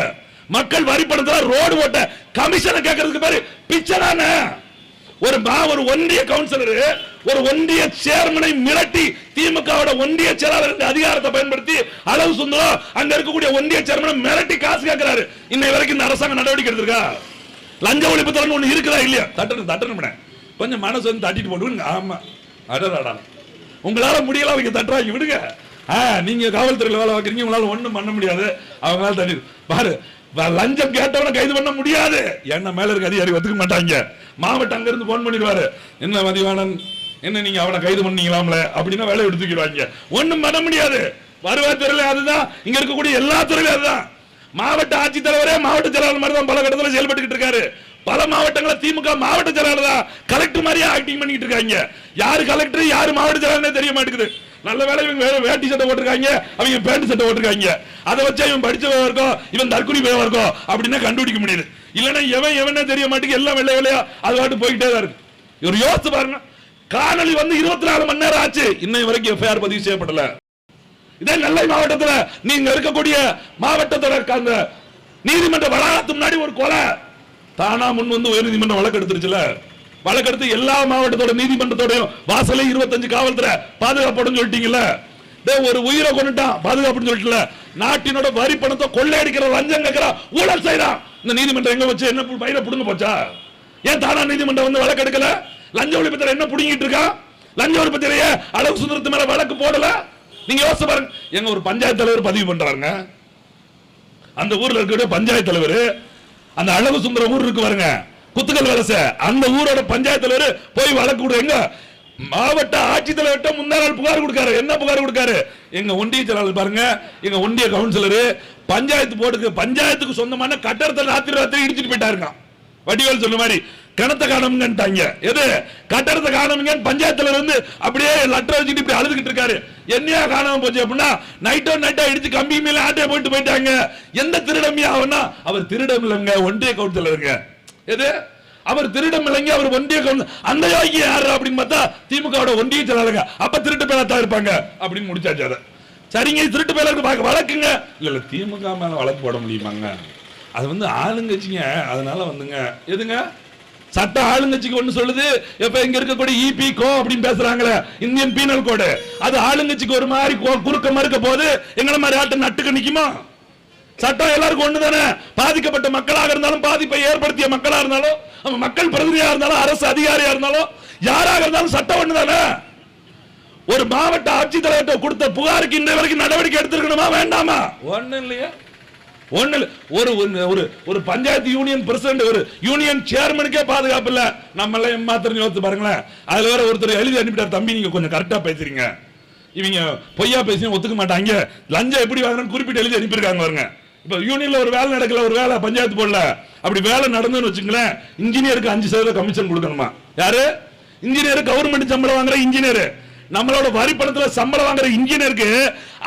மக்கள் வரி பணத்துல ரோடு ஓட்ட கமிஷனை கேட்கறதுக்கு பேரு பிச்சை தானே. ஒரு ஒன்றிய கவுன்சிலர் ஒரு ஒன்றிய சேர்மனை மிரட்டி திமுக ஒன்றிய செயலாளர் அதிகாரத்தை பயன்படுத்தி அழகு சுந்தரம் அங்க இருக்கக்கூடிய ஒன்றிய சேர்மனை மிரட்டி காசு கேட்கிறாரு. இன்னை வரைக்கும் இந்த அரசாங்கம் நடவடிக்கை எடுத்திருக்கா? லஞ்ச ஒழிப்புத்துறை ஒண்ணு இருக்குதா இல்லையா? தட்டணும் கொஞ்சம் மனசு வந்து தட்டிட்டு போடுங்க. ஆமா, அடடா, உங்களால முடியல, அவங்க தட்டுறாங்க, விடுங்க. நீங்க காவல்துறையில வேலை பார்க்கறீங்க, உங்களால ஒண்ணும் பண்ண முடியாது. அவங்களால தட்டி பாரு, லஞ்சம் கேட்டவன கைது பண்ண முடியாது. என்ன மேல இருக்க அதிகாரி ஒத்துக்க மாட்டாங்க. மாவட்டம் அங்க இருந்து போன் பண்ணிடுவாரு, என்ன மதிவாணன், என்ன நீங்க அவனை கைது பண்ணீங்களாம்ல அப்படின்னா வேலை எடுத்துக்கிடுவாங்க. ஒண்ணும் பண்ண முடியாது. வருவாய்த்துறையில அதுதான், இங்க இருக்கக்கூடிய எல்லா துறையிலும் அதுதான். மாவட்ட ஆட்சித்தலைவரே மாவட்ட செயலாளர் மாதிரி தான் பல இடத்துல செயல்பட்டு இருக்காரு. பல மாவட்டங்கள திமுக மாவட்ட செயலாளர் தான் கலெக்டர் மாதிரியே ஆக்டிங் பண்ணிட்டு இருக்காங்க. யாரு கலெக்டர் யாரு மாவட்ட செயலாளர் தெரிய மாட்டேங்குது. நல்ல வேலை இவங்க வேட்டி சட்டை போட்டிருக்காங்க, அவங்க பேண்ட் சட்டை போட்டிருக்காங்க. அதை வச்சா இவன் படிச்சவன் இருக்கும், இவன் தற்கொலை பேவா இருக்கும் அப்படின்னா கண்டுபிடிக்க முடியுது. இல்லன்னா எவனே தெரிய மாட்டேங்குது, எல்லாம் வெள்ளை வெள்ளையா அது பாட்டு போயிட்டே தான் இருக்கு. ஒரு யோசிச்சு பாருங்க, காணொலி வந்து 24 மணி நேரம் ஆச்சு, இன்னை வரைக்கும் எஃப்ஐஆர் பதிவு செய்யப்படல. இதே நெல்லை மாவட்டத்தில் நீங்க இருக்கக்கூடிய மாவட்டத்தோட அந்த நீதிமன்ற வளாகத்துக்கு முன்னாடி ஒரு கொலை தானா முன் வந்து உயர் நீதிமன்றம் வழக்கு எடுத்துருச்சுல. வழக்கெடுத்து எல்லா மாவட்டத்தோட நீதிமன்றத்தோடையும் வாசலே 25 காவல்துறை பாதுகாப்புன்னு சொல்லிட்டீங்கல்ல. ஒரு உயிரை கொண்டுட்டான் பாதுகாப்புன்னு சொல்லிட்டுல. நாட்டினோட வரி பணத்தை கொள்ளையடிக்கிற, லஞ்சம் கேட்கிற, ஊழல் செய்யறான். இந்த நீதிமன்றம் எங்க வச்சு என்ன பயிர புடுங்க போச்சா? ஏன் தானா நீதிமன்றம் வந்து வழக்கு எடுக்கல? லஞ்ச ஒழிப்புத்துறை என்ன புடுங்கிட்டு இருக்கா? லஞ்ச ஒழிப்புத்துறையே அழகு சுந்தரத்து மேல வழக்கு போடல. நீங்க யோசிச்சு பாருங்க. எங்க ஒரு பஞ்சாயத்து தலைவர் பதிவு பண்றாங்க, அந்த ஊர்ல இருக்க பஞ்சாயத்து தலைவர், அந்த அழகு சுந்தரம் ஊர் இருக்கு பாருங்க, குத்துக்கல் வலச, அந்த ஊரோட பஞ்சாயத்து தலைவர் போய் வழக்கு கொடுங்க. மாவட்ட ஆட்சித்தலைவர்கிட்ட முந்தா நாள் புகார் கொடுக்காரு. என்ன புகார் கொடுக்காரு? எங்க ஒன்றிய செயலாளர் பாருங்க, எங்க ஒன்றிய கவுன்சிலர் பஞ்சாயத்து போர்டுக்கு பஞ்சாயத்துக்கு சொந்தமான கட்டடத்தை ராத்திரி இடிச்சிட்டு போயிட்டாருங்க. வடிவேல் சொன்ன மாதிரி கிணத்த காணமுங்கன்ட்டாங்க. எது கட்டடத்தை காணமுங்க? பஞ்சாயத்துல இருந்து அப்படியே லெட்டர் வச்சுட்டு இப்படி அழுதுகிட்டு இருக்காரு. என்னையா காணாம போச்சு அப்படின்னா, நைட்டா இடிச்சு கம்பி மேல ஆட்டையை போயிட்டு போயிட்டாங்க. எந்த திருடமையா ஆகுனா, அவர் திருடம் இல்லைங்க, ஒன்றிய கவுன்சிலருங்க. எது அவர் திருடம் இல்லைங்க, அவர் ஒன்றிய கவுன்சிலர். அந்த யோகி யாரு அப்படின்னு பார்த்தா திமுக ஒன்றிய செயலாளருங்க. அப்ப திருட்டு பேரா தான் இருப்பாங்க அப்படின்னு முடிச்சாச்சு. அதை சரிங்க, திருட்டு பேருக்கு பார்க்க வழக்குங்க. இல்ல திமுக மேல வழக்கு போட முடியுமாங்க? அது வந்து ஆளுங்கட்சிங்க, அதனால வந்துங்க எதுங்க சட்ட ஆளுங்கட்சிக்கு ஒண்ணு சொல்லுது. இப்ப இங்க இருக்கக்கூடிய இபி கோ அப்படின்னு பேசுறாங்களே, இந்தியன் பீனல் கோடு, அது ஆளுங்கட்சிக்கு ஒரு மாதிரி குறுக்க மறுக்க போது எங்களை மாதிரி ஆட்ட நட்டுக்கு நிக்குமா? சட்டம் எல்லாருக்கும் ஒண்ணு தானே. பாதிக்கப்பட்ட மக்களாக இருந்தாலும், பாதிப்பை ஏற்படுத்திய மக்களா இருந்தாலும், மக்கள் பிரதிநிதியா இருந்தாலும், அரசு அதிகாரியா இருந்தாலும், யாராக இருந்தாலும் சட்டம் ஒண்ணு தானே. ஒரு மாவட்ட ஆட்சித்தலைவர் கொடுத்த புகாருக்கு இன்றைய வரைக்கும் நடவடிக்கை எடுத்திருக்கணுமா வேண்டாமா? ஒண்ணு இல்லையா? ஒரு பஞ்சாயத்து யூனியன் பிரசிடென்ட், ஒரு யூனியன் சேர்மனுக்கே பாதுகாப்பு இல்ல. நம்ம எல்லாம் ஏமாத்திரம் யோசிச்சு பாருங்களேன். அதுல வேற ஒருத்தர் எழுதி அனுப்பிட்டார், தம்பி நீங்க கொஞ்சம் கரெக்டா பேசுறீங்க, இவங்க பொய்யா பேசி ஒத்துக்க மாட்டாங்க, லஞ்சம் எப்படி வாங்கணும்னு குறிப்பிட்டு எழுதி அனுப்பியிருக்காங்க பாருங்க. இப்ப யூனியன்ல ஒரு வேலை நடக்கல, ஒரு வேலை பஞ்சாயத்து போடல, அப்படி வேலை நடந்துன்னு வச்சுங்களேன், இன்ஜினியருக்கு 5% கமிஷன் கொடுக்கணுமா? யாரு இன்ஜினியர்? கவர்மெண்ட் சம்பளம் வாங்குற இன்ஜினியர், நம்மளோட வரி பணத்துல சம்பளம் வாங்குற இன்ஜினியருக்கு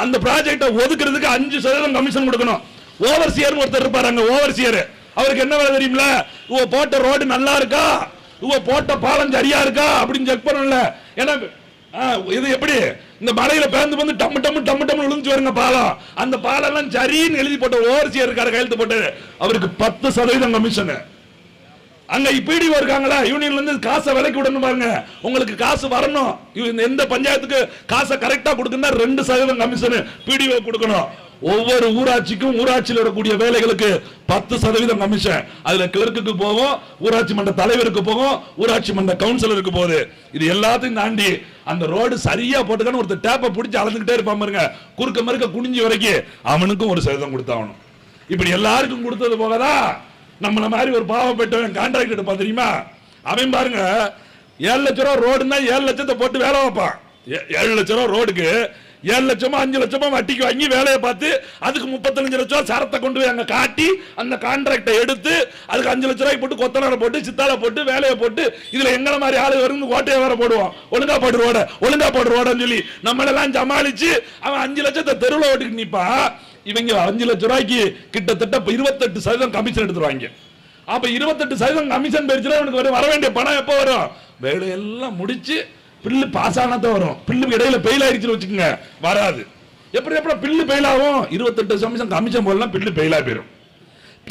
அந்த ப்ராஜெக்ட ஒதுக்குறதுக்கு 5% கமிஷன் கொடுக்கணும். ஓவர்சியர் ஒருத்தர் இருப்பாரு, ஓவர்சியர் அவருக்கு என்ன வேலை தெரியுமில? இவ போட்ட ரோடு நல்லா இருக்கா, இவ போட்ட பாலம் சரியா இருக்கா அப்படின்னு செக் பண்ணல. ஏன்னா இது எப்படி இந்த மலையில பேந்து வந்து டம்மு டம்மு டம்மு டம்மு விழுந்து வருங்க பாலம். அந்த பாலம் எல்லாம் சரின்னு எழுதி போட்ட ஓவர்சியர் இருக்காரு, கையெழுத்து போட்டு அவருக்கு 10% கமிஷன். அங்க பிடிஓ இருக்காங்களா, யூனியன்ல இருந்து காசை விலைக்கு விடணும் பாருங்க. உங்களுக்கு காசு வரணும், எந்த பஞ்சாயத்துக்கு காசை கரெக்டா கொடுக்கணும்னா 2% கமிஷன் பிடிஓ கொடுக்கணும். ஒவ்வொரு ஊராட்சிக்கும் ஊராட்சியில் வரக்கூடிய வேலைகளுக்கு 10% கமிஷன். அதுல கிளர்க்குக்கு போகும், ஊராட்சி மன்ற தலைவருக்கு போகும், ஊராட்சி மன்ற கவுன்சிலருக்கு போகுது. இது எல்லாத்தையும் தாண்டி அந்த ரோடு சரியா போட்டுக்கான ஒருத்தர் டேப்பை பிடிச்சி அளந்துகிட்டே இருப்பான் பாருங்க, குறுக்க மறுக்க குனிஞ்சி வரைக்கும் அவனுக்கும் 1% கொடுத்தாகணும். இப்படி எல்லாருக்கும் கொடுத்தது போகதான் நம்மள மாதிரி ஒரு பாவப்பட்டவன் கான்ட்ராக்ட் எடுப்பான் தெரியுமா? அவன் பாருங்க 7 லட்சம் ரூபா ரோடுன்னா 7 லட்சத்தை போட்டு வேலை வைப்பான். 7 லட்சம் ரூபா ரோடுக்கு 7 லட்சமா 5 லட்சமா வட்டிக்கு வாங்கி வேலையை பார்த்து அதுக்கு 35 லட்சம் சரத்தை கொண்டு போய் அங்க காட்டி அந்த கான்ட்ராக்டை எடுத்து அதுக்கு 5 லட்சம் ரூபாய் போட்டு கொத்தனாரை போட்டு சித்தால போட்டு வேலையை போட்டு இதுல எங்களை மாதிரி ஆளு வரும் கோட்டையை வேற போடுவோம். ஒழுங்கா போடு ரோடன்னு சொல்லி நம்மளெல்லாம் சமாளிச்சு அவன் 5 லட்சத்தை தெருவில் ஓட்டுக்கு நிப்பா. இவங்க 5 லட்சம் ரூபாய்க்கு கிட்டத்தட்ட 28% கமிஷன் எடுத்துருவாங்க. அப்ப 28% கமிஷன் பெருச்சுனா அவனுக்கு வர வேண்டிய பணம் எப்ப வரும்? வேலையெல்லாம் முடிச்சு பில்லு பாஸ் ஆனதான் வரும். பில்லு இடையில பெயில் ஆயிடுச்சுன்னு வச்சுக்கோங்க, வராது. எப்படி பில்லு பெயில் ஆகும்? 28% கமிஷன் போடலாம், பில்லு பெயிலா போயிடும்.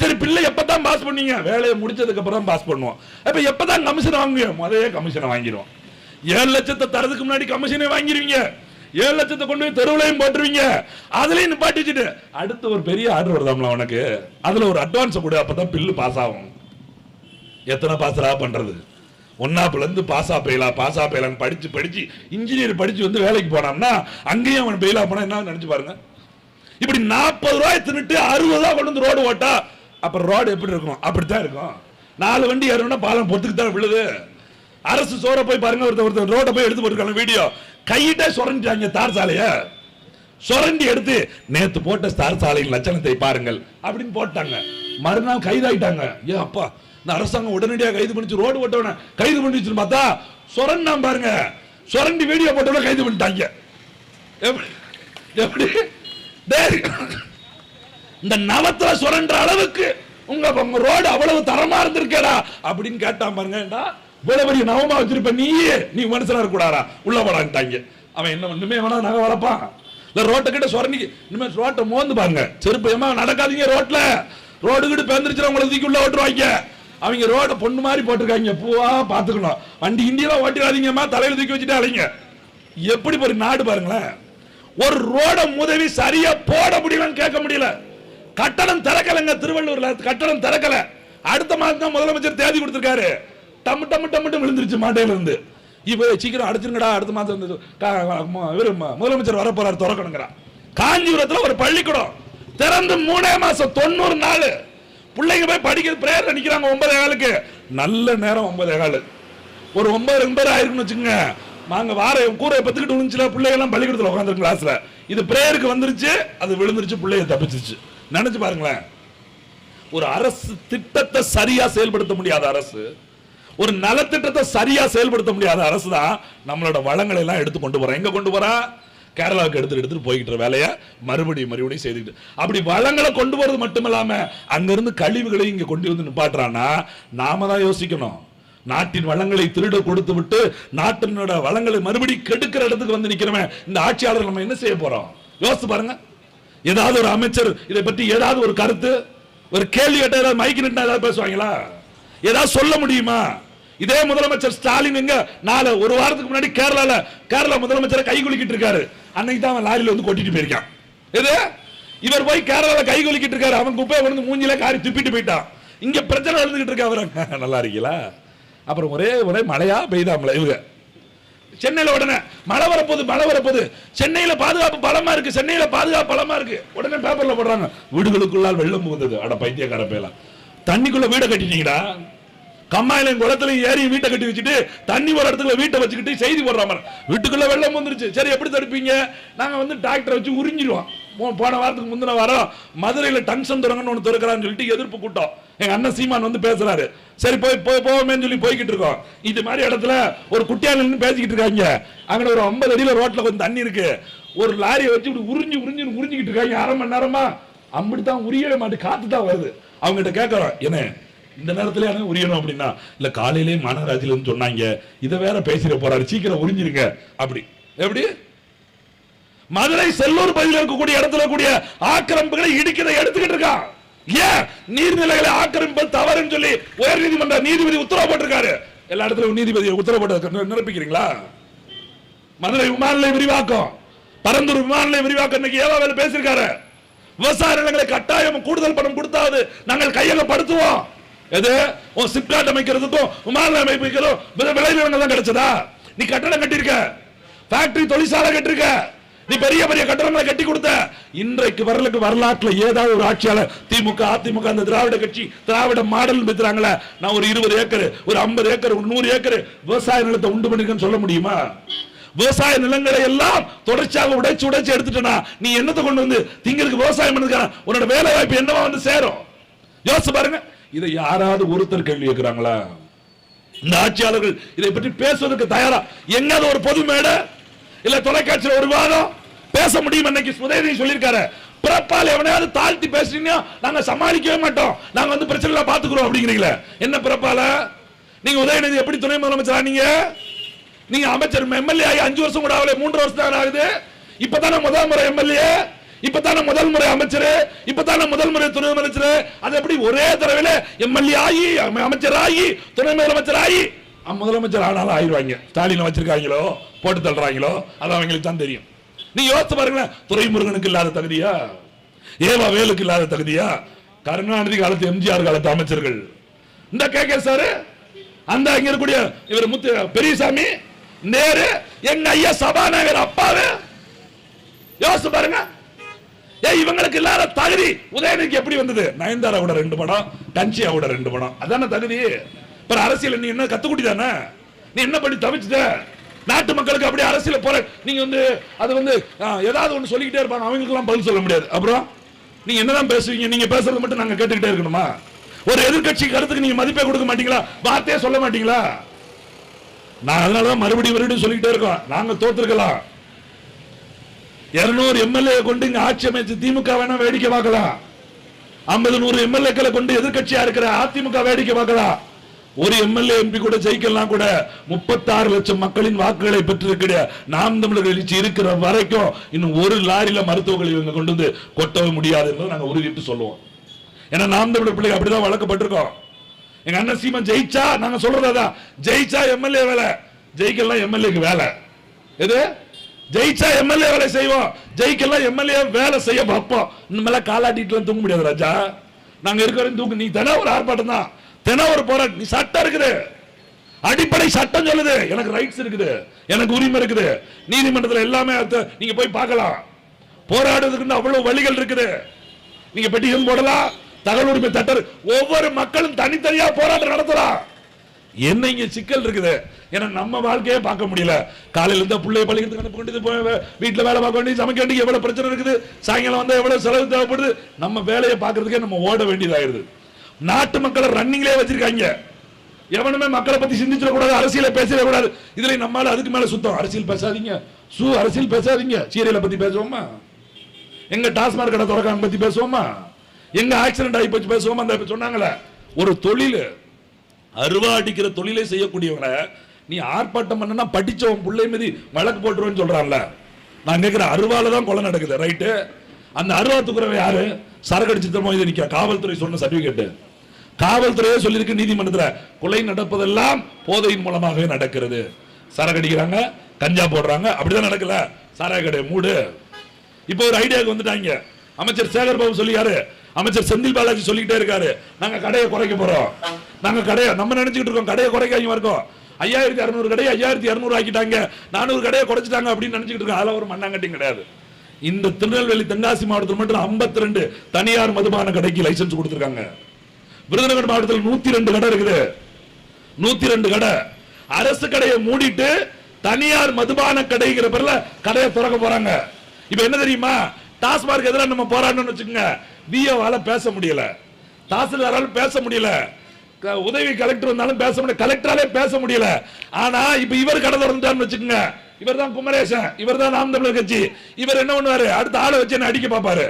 சரி, பிள்ளை எப்பதான் பாஸ் பண்ணீங்க? வேலையை முடிச்சதுக்கு அப்புறம் பாஸ் பண்ணுவோம். அப்ப எப்பதான் கமிஷன் வாங்குவீங்க? முதலே கமிஷனை வாங்கிடுவோம். 7 லட்சத்தை தரதுக்கு முன்னாடி கமிஷனே வாங்கிடுவீங்க. 7 லட்சத்தை கொண்டு போய் தெருவுலையும் போட்டுருவீங்க. அதுலயும் நிப்பாட்டி வச்சுட்டு அடுத்து ஒரு பெரிய ஆர்டர் வருதாம்ல உனக்கு, அதுல ஒரு அட்வான்ஸ் கொடு, அப்பதான் பில்லு பாஸ் ஆகும். எத்தனை பாசரா பண்றது? ஒன்னாப்புல இருந்து பாசா பெயிலான்னு படிச்சு இன்ஜினியர் படிச்சு வந்து வேலைக்கு போனான்னா அங்கேயும் அவன் பெயிலா போனா என்ன நினைச்சு பாருங்க. இப்படி 40 ரூபாய் தின்னுட்டு 60 ரூபாய் கொண்டு வந்து ரோடு ஓட்டா அப்புறம் ரோடு எப்படி இருக்கும்? அப்படித்தான் இருக்கும். 4 வண்டி ஏறணும்னா பாலம் பொத்துக்கு தான் விழுது. அரசு சோற போய் பாருங்க, ஒருத்தர் ரோட போய் எடுத்து போட்டுருக்காங்க வீடியோ, கையிட்டே சுரண்டிட்டாங்க தார் சாலைய. சுரண்டி எடுத்து நேத்து போட்ட தார் சாலையின் லட்சணத்தை பாருங்கள் அப்படின்னு போட்டாங்க. மறுநாள் கைதாயிட்டாங்க. ஏன் அப்பா, இந்த அரசாங்கம் உடனடியாக கைது பண்ணிச்சு, ரோடு போட்டவன கைது பண்ணிச்சு பார்த்தா சுரண்டா பாருங்க, சுரண்டி வீடியோ போட்டவன கைது பண்ணிட்டாங்க. எப்படி இந்த நவத்துல சுரண்ட அளவுக்கு உங்க ரோடு அவ்வளவு தரமா இருந்திருக்கேடா அப்படின்னு கேட்டான் பாருங்க. இவ்வளவு பெரிய நவமா வச்சிருப்ப நீ மனுஷனா இருக்க கூடாரா, உள்ள போடான்ட்டாங்க. அவன் என்ன ஒண்ணுமே வேணா நகை வளர்ப்பான். இல்ல ரோட்டை கிட்ட சுரண்டி இனிமே ரோட்டை மோந்து பாருங்க, செருப்பு ஏமா நடக்காதீங்க ரோட்ல, ரோடு கிட்ட பேந்துருச்சு உங்களை தூக்கி உள்ள ஓட்டுருவாங்க. அவங்க ரோட பொண்ணு மாதிரி போட்டிருக்காங்க, பூவா பாத்துக்கணும். வண்டி இந்தியாவா ஓட்டிடாதீங்கம்மா, தலையில தூக்கி வச்சுட்டு அலைங்க. எப்படி ஒரு நாடு பாருங்களேன். ஒரு ரோட உதவி சரியா போட முடியலன்னு கேட்க முடியல. கட்டணம் திறக்கலங்க, திருவள்ளூர்ல கட்டணம் திறக்கல. அடுத்த மாதம் தான் முதலமைச்சர் தேதி கொடுத்திருக்காரு. டம்மு டம்மு டம்மு விழுந்துருச்சு மாட்டையில இருந்து. இப்ப சீக்கிரம் அடிச்சிருங்கடா, அடுத்த மாதம் முதலமைச்சர் வர போறாரு, திறக்கணுங்கிறான். காஞ்சிபுரத்துல ஒரு பள்ளிக்கூடம் திறந்து 3 மாசம் 90 நாள் பிள்ளைங்க போய் படிக்கிற பிரேயர் நிக்கிறாங்க 9:15. நல்ல நேரம் 9:15. ஒரு 9 ஆயிருக்குன்னு வச்சுக்கோங்க. நாங்க வார கூரை பத்துக்கிட்டு விழுந்துச்சுல, பிள்ளைங்க எல்லாம் பள்ளிக்கூடத்துல உட்காந்துருக்கு கிளாஸ்ல. இது பிரேயருக்கு வந்துருச்சு, அது விழுந்துருச்சு, பிள்ளைங்க தப்பிச்சிருச்சு. நினைச்சு பாருங்களேன். ஒரு அரசு திட்டத்தை சரியா செயல்படுத்த முடியாத அரசு, ஒரு நலத்திட்டத்தை சரியா செயல்படுத்த முடியாத அரசு தான் நம்மளோட வளங்களை எல்லாம் எடுத்து கொண்டு போறோம். எங்க கொண்டு போறா? கேரளாவுக்கு எடுத்துட்டு போய்கிட்ட வேலையை மறுபடியும் செய்துட்டு, அப்படி வளங்களை கொண்டு போறது மட்டுமில்லாம அங்கிருந்து கழிவுகளை இங்க கொண்டு வந்து நிப்பாட்டுறான்னா நாம தான் யோசிக்கணும். நாட்டின் வளங்களை திருட கொடுத்து விட்டு நாட்டினோட வளங்களை மறுபடியும் கெடுக்கிற இடத்துக்கு வந்து நிக்கிறவன் இந்த ஆட்சியாளர் நம்ம என்ன செய்ய போறோம்? யோசிச்சு பாருங்க. ஏதாவது ஒரு அமைச்சர் இதை பற்றி ஏதாவது ஒரு கருத்து, ஒரு கேள்வி கேட்ட ஏதாவது மைக்கு நிட்டா ஏதாவது பேசுவாங்களா? ஏதாவது சொல்ல முடியுமா? இதே முதலமைச்சர் ஸ்டாலின் எங்க ஒரு வாரத்துக்கு முன்னாடி கேரளா முதலமைச்சரை கை குலுக்கிட்டு இருக்காரு. அன்னைக்கு தான் அவன் லாரியில வந்து கொட்டிட்டு போயிருக்கான். இது இவர் போய் கேரளால கை குலுக்கிட்டு இருக்காரு. அவன் குப்பையை வந்து மூஞ்சில காரி துப்பிட்டு போயிட்டான். இங்க பிரச்சனை எழுந்துகிட்டு இருக்கா அவரு. நல்லா இருக்கீங்களா? அப்புறம் ஒரே மழையா பெய்தாமல இவங்க சென்னையில உடனே மழை வரப்போகுது, சென்னையில பாதுகாப்பு பலமா இருக்கு, உடனே பேப்பர்ல போடுறாங்க வீடுகளுக்குள்ளால் வெள்ளம் புகுந்தது. அட பைத்தியக்கார பேலாம், தண்ணிக்குள்ள வீடை கட்டிட்டீங்கடா. கம்மாயிலையும் குளத்திலையும் ஏறி வீட்டை கட்டி வச்சுட்டு தண்ணி ஒரு இடத்துல வீட்டை வச்சுக்கிட்டு செய்தி போடுறாங்க வீட்டுக்குள்ள வெள்ளம் வந்துருச்சு. சரி, எப்படி தடுப்பீங்க? நாங்க வந்து டிராக்டரை வச்சு உறிஞ்சிடுவோம். போன வாரத்துக்கு முந்தின வாரம் மதுரையில டங்ஷன் துறங்கன்னு ஒன்று திறக்கிறான்னு சொல்லிட்டு எதிர்ப்பு கூட்டம். எங்க அண்ணன் சீமான் வந்து பேசுறாரு. சரி போவோமேன்னு சொல்லி போய்கிட்டு இருக்கோம். இது மாதிரி இடத்துல ஒரு குட்டியால பேசிக்கிட்டு இருக்காங்க. அங்க ஒரு 50 அடியில ரோட்ல கொஞ்சம் தண்ணி இருக்கு. ஒரு லாரியை வச்சு உறிஞ்சிக்கிட்டு இருக்காங்க. 1/2 மணி நேரமா அப்படித்தான் உரியவே மாட்டு காத்து தான் வருது. அவங்க கிட்ட கேட்கறோம், என்ன இந்த நேரத்துல உரியணும் அப்படின்னா, இல்ல காலையிலே மாநகராட்சியில சொன்னாங்க, இதை வேற பேசிட போறாரு, சீக்கிரம் உறிஞ்சிருங்க. அப்படி எப்படி மதுரை செல்லூர் பகுதியில் இருக்கக்கூடிய இடத்துல கூடிய ஆக்கிரமிப்புகளை இடிக்கிறதை எடுத்துக்கிட்டு இருக்கான். ஏன் நீர்நிலைகளை ஆக்கிரமிப்பது தவறுன்னு சொல்லி உயர் நீதிமன்ற நீதிபதி உத்தரவு போட்டிருக்காரு. எல்லா இடத்துலயும் நீதிபதி உத்தரவு போட்டு நிரப்பிக்கிறீங்களா? மதுரை விமான நிலைய விரிவாக்கம், பரந்தூர் விமான நிலைய விரிவாக்கம் இன்னைக்கு ஏவாவேல பேசியிருக்காரு. விவசாய நிலங்களை கட்டாயம் கூடுதல் பணம் கொடுத்தாவது நாங்கள் கையகப்படுத்துவோம். எது சிப்காட் அமைக்கிறதுக்கும் விமான நிலையம் அமைக்கிறதும் விளைநிலங்கள் தான் கிடைச்சதா? நீ கட்டடம் கட்டிருக்க, ஃபேக்டரி தொழிற்சாலை கட்டிருக்க, நீ பெரிய பெரிய கட்டடங்களை கட்டி கொடுத்த. இன்றைக்கு வரலாற்றுல ஏதாவது ஒரு ஆட்சியாளர் திமுக அதிமுக அந்த திராவிட கட்சி திராவிட மாடல் பேசுறாங்களே, நான் ஒரு 20 ஏக்கர் ஒரு 50 ஏக்கர் ஒரு 100 ஏக்கர் விவசாய நிலத்தை உண்டு பண்ணிருக்கேன்னு சொல்ல முடியுமா? விவசாய நிலங்களை எல்லாம் தொடர்ச்சியாக உடைச்சு எடுத்துட்டா நீ என்னத்தை கொண்டு வந்து திங்களுக்கு விவசாயம் பண்ணுறதுக்கான உன்னோட வேலை வாய்ப்பு என்னவா வந்து சேரும்? யோசிச்சு பாருங்க. இதை யாராவது ஒருத்தர் கேள்வி கேட்கிறாங்களா? இந்த ஆட்சியாளர்கள் இதை பற்றி பேசுவதற்கு தயாரா? எங்காவது ஒரு பொது மேடை இல்ல தொலைக்காட்சியில் ஒரு வாதம் பேச முடியும்? இன்னைக்கு உதயநிதி சொல்லியிருக்காரு, பிறப்பால் எவனையாவது தாழ்த்தி பேசுறீங்க நாங்க சமாளிக்கவே மாட்டோம், நாங்க வந்து பிரச்சனை பாத்துக்கிறோம் அப்படிங்கிறீங்களே. என்ன பிறப்பால? நீங்க உதயநிதி எப்படி துணை முதலமைச்சர் நீங்க நீங்க அமைச்சர் எம்எல்ஏ ஆகி 5 வருஷம் கூட ஆகல, 3 வருஷம் தான் ஆகுது. இப்பதானே முதல் முறை எம்எல்ஏ, இப்பதானே முதல் முறை அமைச்சர், இப்பதானே முதல் முறை துணை முதலமைச்சர். அது எப்படி ஒரே தடவையில எம்எல்ஏ ஆகி அமைச்சர் ஆகி துணை முதலமைச்சர் ஆகி முதலமைச்சர் ஆனாலும் ஆயிடுவாங்க. ஸ்டாலின் வச்சிருக்காங்களோ போட்டு தள்ளுறாங்களோ அது அவங்களுக்கு தான் தெரியும். நீ யோசிச்சு பாருங்க, துரைமுருகனுக்கு இல்லாத தகுதியா, ஏவா வேலுக்கு இல்லாத தகுதியா? கருணாநிதி காலத்து எம்ஜிஆர் காலத்து அமைச்சர்கள், இந்த கே சார், அந்த இங்க இருக்கக்கூடிய இவர் முத்து பெரியசாமி, நேரு, எங்க ஐயா சபாநாயகர் அப்பாவே, யோசிச்சு பாருங்க. இவங்களுக்கு இல்லாத தகுதி உதயநிதிக்கு எப்படி வந்தது? நயன்தாரா கூட 2 படம், கன்சியா கூட 2 படம், அதான தகுதி. அரசியல் நீ என்ன கத்துக்குடி தானே? நீ என்ன பண்ணி தவிச்சுட்ட? நாட்டு மக்களுக்கு அப்படி அரசியல் போற நீங்க வந்து அது வந்து ஏதாவது ஒன்று சொல்லிக்கிட்டே இருப்பாங்க, அவங்களுக்கு எல்லாம் பதில் சொல்ல முடியாது. அப்புறம் நீங்க என்னதான் பேசுவீங்க? நீங்க பேசுறது மட்டும் நாங்க கேட்டுக்கிட்டே இருக்கணுமா? ஒரு எதிர்கட்சி கருத்துக்கு நீங்க மதிப்பே கொடுக்க மாட்டீங்களா? வார்த்தையே சொல்ல மாட்டீங்களா? நான் அதனாலதான் மறுபடியும் சொல்லிக்கிட்டே இருக்கோம், நாங்க தோத்துருக்கலாம். 200 எம்எல்ஏ கொண்டு இங்க ஆட்சி அமைச்சு திமுக வேணா வேடிக்கை பார்க்கலாம், 50-100 எம்எல்ஏக்களை கொண்டு எதிர்கட்சியா இருக்கிற அதிமுக வேடிக்கை பார்க்கலாம். ஒரு எம்எல்ஏ எம்பி கூட ஜெயிக்கலாம் கூட 36 லட்சம் மக்களின் வாக்குகளை பெற்றிருக்கிற நாம் தமிழர் எழுச்சி இருக்கிற வரைக்கும் இன்னும் ஒரு லாரியில மருத்துவர்கள் இவங்க கொண்டு வந்து கொட்டவே முடியாது என்பதை நாங்க உறுதிட்டு சொல்லுவோம். ஏன்னா நாம் தமிழர் பிள்ளைங்க அப்படிதான் வளர்க்கப்பட்டிருக்கோம். எங்க அண்ணன் சீமன் ஜெயிச்சா நாங்க சொல்றதா, ஜெயிச்சா எம்எல்ஏ வேலை, ஜெயிக்கலாம் எம்எல்ஏக்கு வேலை. எது ஜெயிச்சா எம்எல்ஏ வேலை செய்வோம், ஜெயிக்கலாம் எம்எல்ஏ வேலை செய்ய பார்ப்போம். இனிமேல காலாட்டிட்டு தூங்க முடியாது ராஜா, நாங்க இருக்கிற தூக்கு. நீ தினம் ஒரு ஆர்ப்பாட்டம் தான், தினம் ஒரு போராட்டம். நீ சட்டம் இருக்குது, அடிப்படை சட்டம் சொல்லுது, எனக்கு ரைட்ஸ் இருக்குது, எனக்கு உரிமை இருக்குது. நீதிமன்றத்தில் எல்லாமே நீங்க போய் பார்க்கலாம். போராடுறதுக்கு அவ்வளவு வழிகள் இருக்குது. நீங்க பெட்டிஷன் போடலாம், தகவல் உரிமை தட்டர், ஒவ்வொரு மக்களும் தனித்தனியா போராட்டம் நடத்தலாம். என்ன இங்க சிக்கல் இருக்குது? ஏன்னா நம்ம வாழ்க்கையே பார்க்க முடியல. காலையில இருந்து பிள்ளைய பள்ளிக்கிறதுக்கு அனுப்ப வேண்டியது, வீட்டுல வேலை பார்க்க வேண்டியது, சமைக்க வேண்டியது, எவ்வளவு பிரச்சனை இருக்குது. சாயங்காலம் வந்தா எவ்வளவு செலவு தேவைப்படுது. நம்ம வேலையை பார்க்கறதுக்கே நம்ம ஓட வேண்டியதாயிருது. நாட்டு மக்களை ரன்னிங்லேயே வச்சிருக்காங்க. எவனுமே மக்களை பத்தி சிந்திச்சிடக்கூடாது, அரசியலை பேசிடக்கூடாது. இதுல நம்மளால அதுக்கு மேல சுத்தம். அரசியல் பேசாதீங்க, அரசியல் பேசாதீங்க. சீரியலை பத்தி பேசுவோமா? எங்க டாஸ்மாக் கடை திறக்காம பத்தி பேசுவோமா? எங்க ஆக்சிடென்ட் ஆகி போச்சு பேசுவோமா? அந்த சொன்னாங்களே ஒரு தொழில், அருவா அடிக்கிற தொழிலை செய்யக்கூடியவங்களை நீ ஆர்ப்பாட்டம் பண்ணா படிச்சவன் பிள்ளை மீது வழக்கு போட்டுருவேன்னு சொல்றான்ல. நான் கேட்கிறேன், அருவால தான் கொலை நடக்குது, ரைட்டு? அந்த அருவா தூக்குறவ யாரு? சரக்கு அடிச்சு தரமா இது நிக்க காவல்துறை சொன்ன சர்டிபிகேட். காவல்துறையே சொல்லியிருக்கு நீதிமன்றத்தில், கொலை நடப்பதெல்லாம் போதையின் மூலமாகவே நடக்கிறது. சரக்கு அடிக்கிறாங்க, கஞ்சா போடுறாங்க, அப்படிதான் நடக்கல. சாராய கடை மூடு. இப்போ ஒரு ஐடியாவுக்கு வந்துட்டாங்க. அமைச்சர் சேகர் பாபு சொல்லியாரு, அமைச்சர் செந்தில் பாலாஜி சொல்லிக்கிட்டே இருக்காரு, நாங்க கடையை குறைக்க போறோம். நாங்க கடையை நம்ம நினைச்சுக்கிட்டு இருக்கோம், கடையை குறைக்காம இருக்கோம். 5600 கடையை 5200 ஆக்கிட்டாங்க, 400 கடையை குறைச்சிட்டாங்க அப்படின்னு நினைச்சுக்கிட்டு இருக்கோம். அதெல்லாம் ஒரு மண்ணாங்கட்டியும் கிடையாது. இந்த திருநெல்வேலி தென்காசி மாவட்டத்தில் மட்டும் 52 தனியார் மதுபான கடைக்கு லைசன்ஸ் கொடுத்திருக்காங்க. விருதுநகர் மாவட்டத்தில் 102 கடை இருக்குது. 102 கடை. அரசு கடையை மூடிட்டு தனியார் மதுபான கடைங்கிற பேர்ல கடையை திறக்க போறாங்க. இப்ப என்ன தெரியுமா? டாஸ்மார்க் எதிராக நம்ம போராடணும்னு வச்சுக்கோங்க, விஓவால பேச முடியல, தாசில்தாரால பேச முடியல, உதவி கலெக்டர் வந்தாலும் பேச முடியல, கலெக்டராலே பேச முடியல. ஆனா இப்ப இவர் கடை திறந்துட்டான்னு வச்சுக்கோங்க, இவர் தான் குமரேசன், இவர் தான் நாம் தமிழர் கட்சி, இவர் என்ன பண்ணுவாரு? அடுத்த ஆளை வச்சு என்ன அடிக்க பார்ப்பாரு.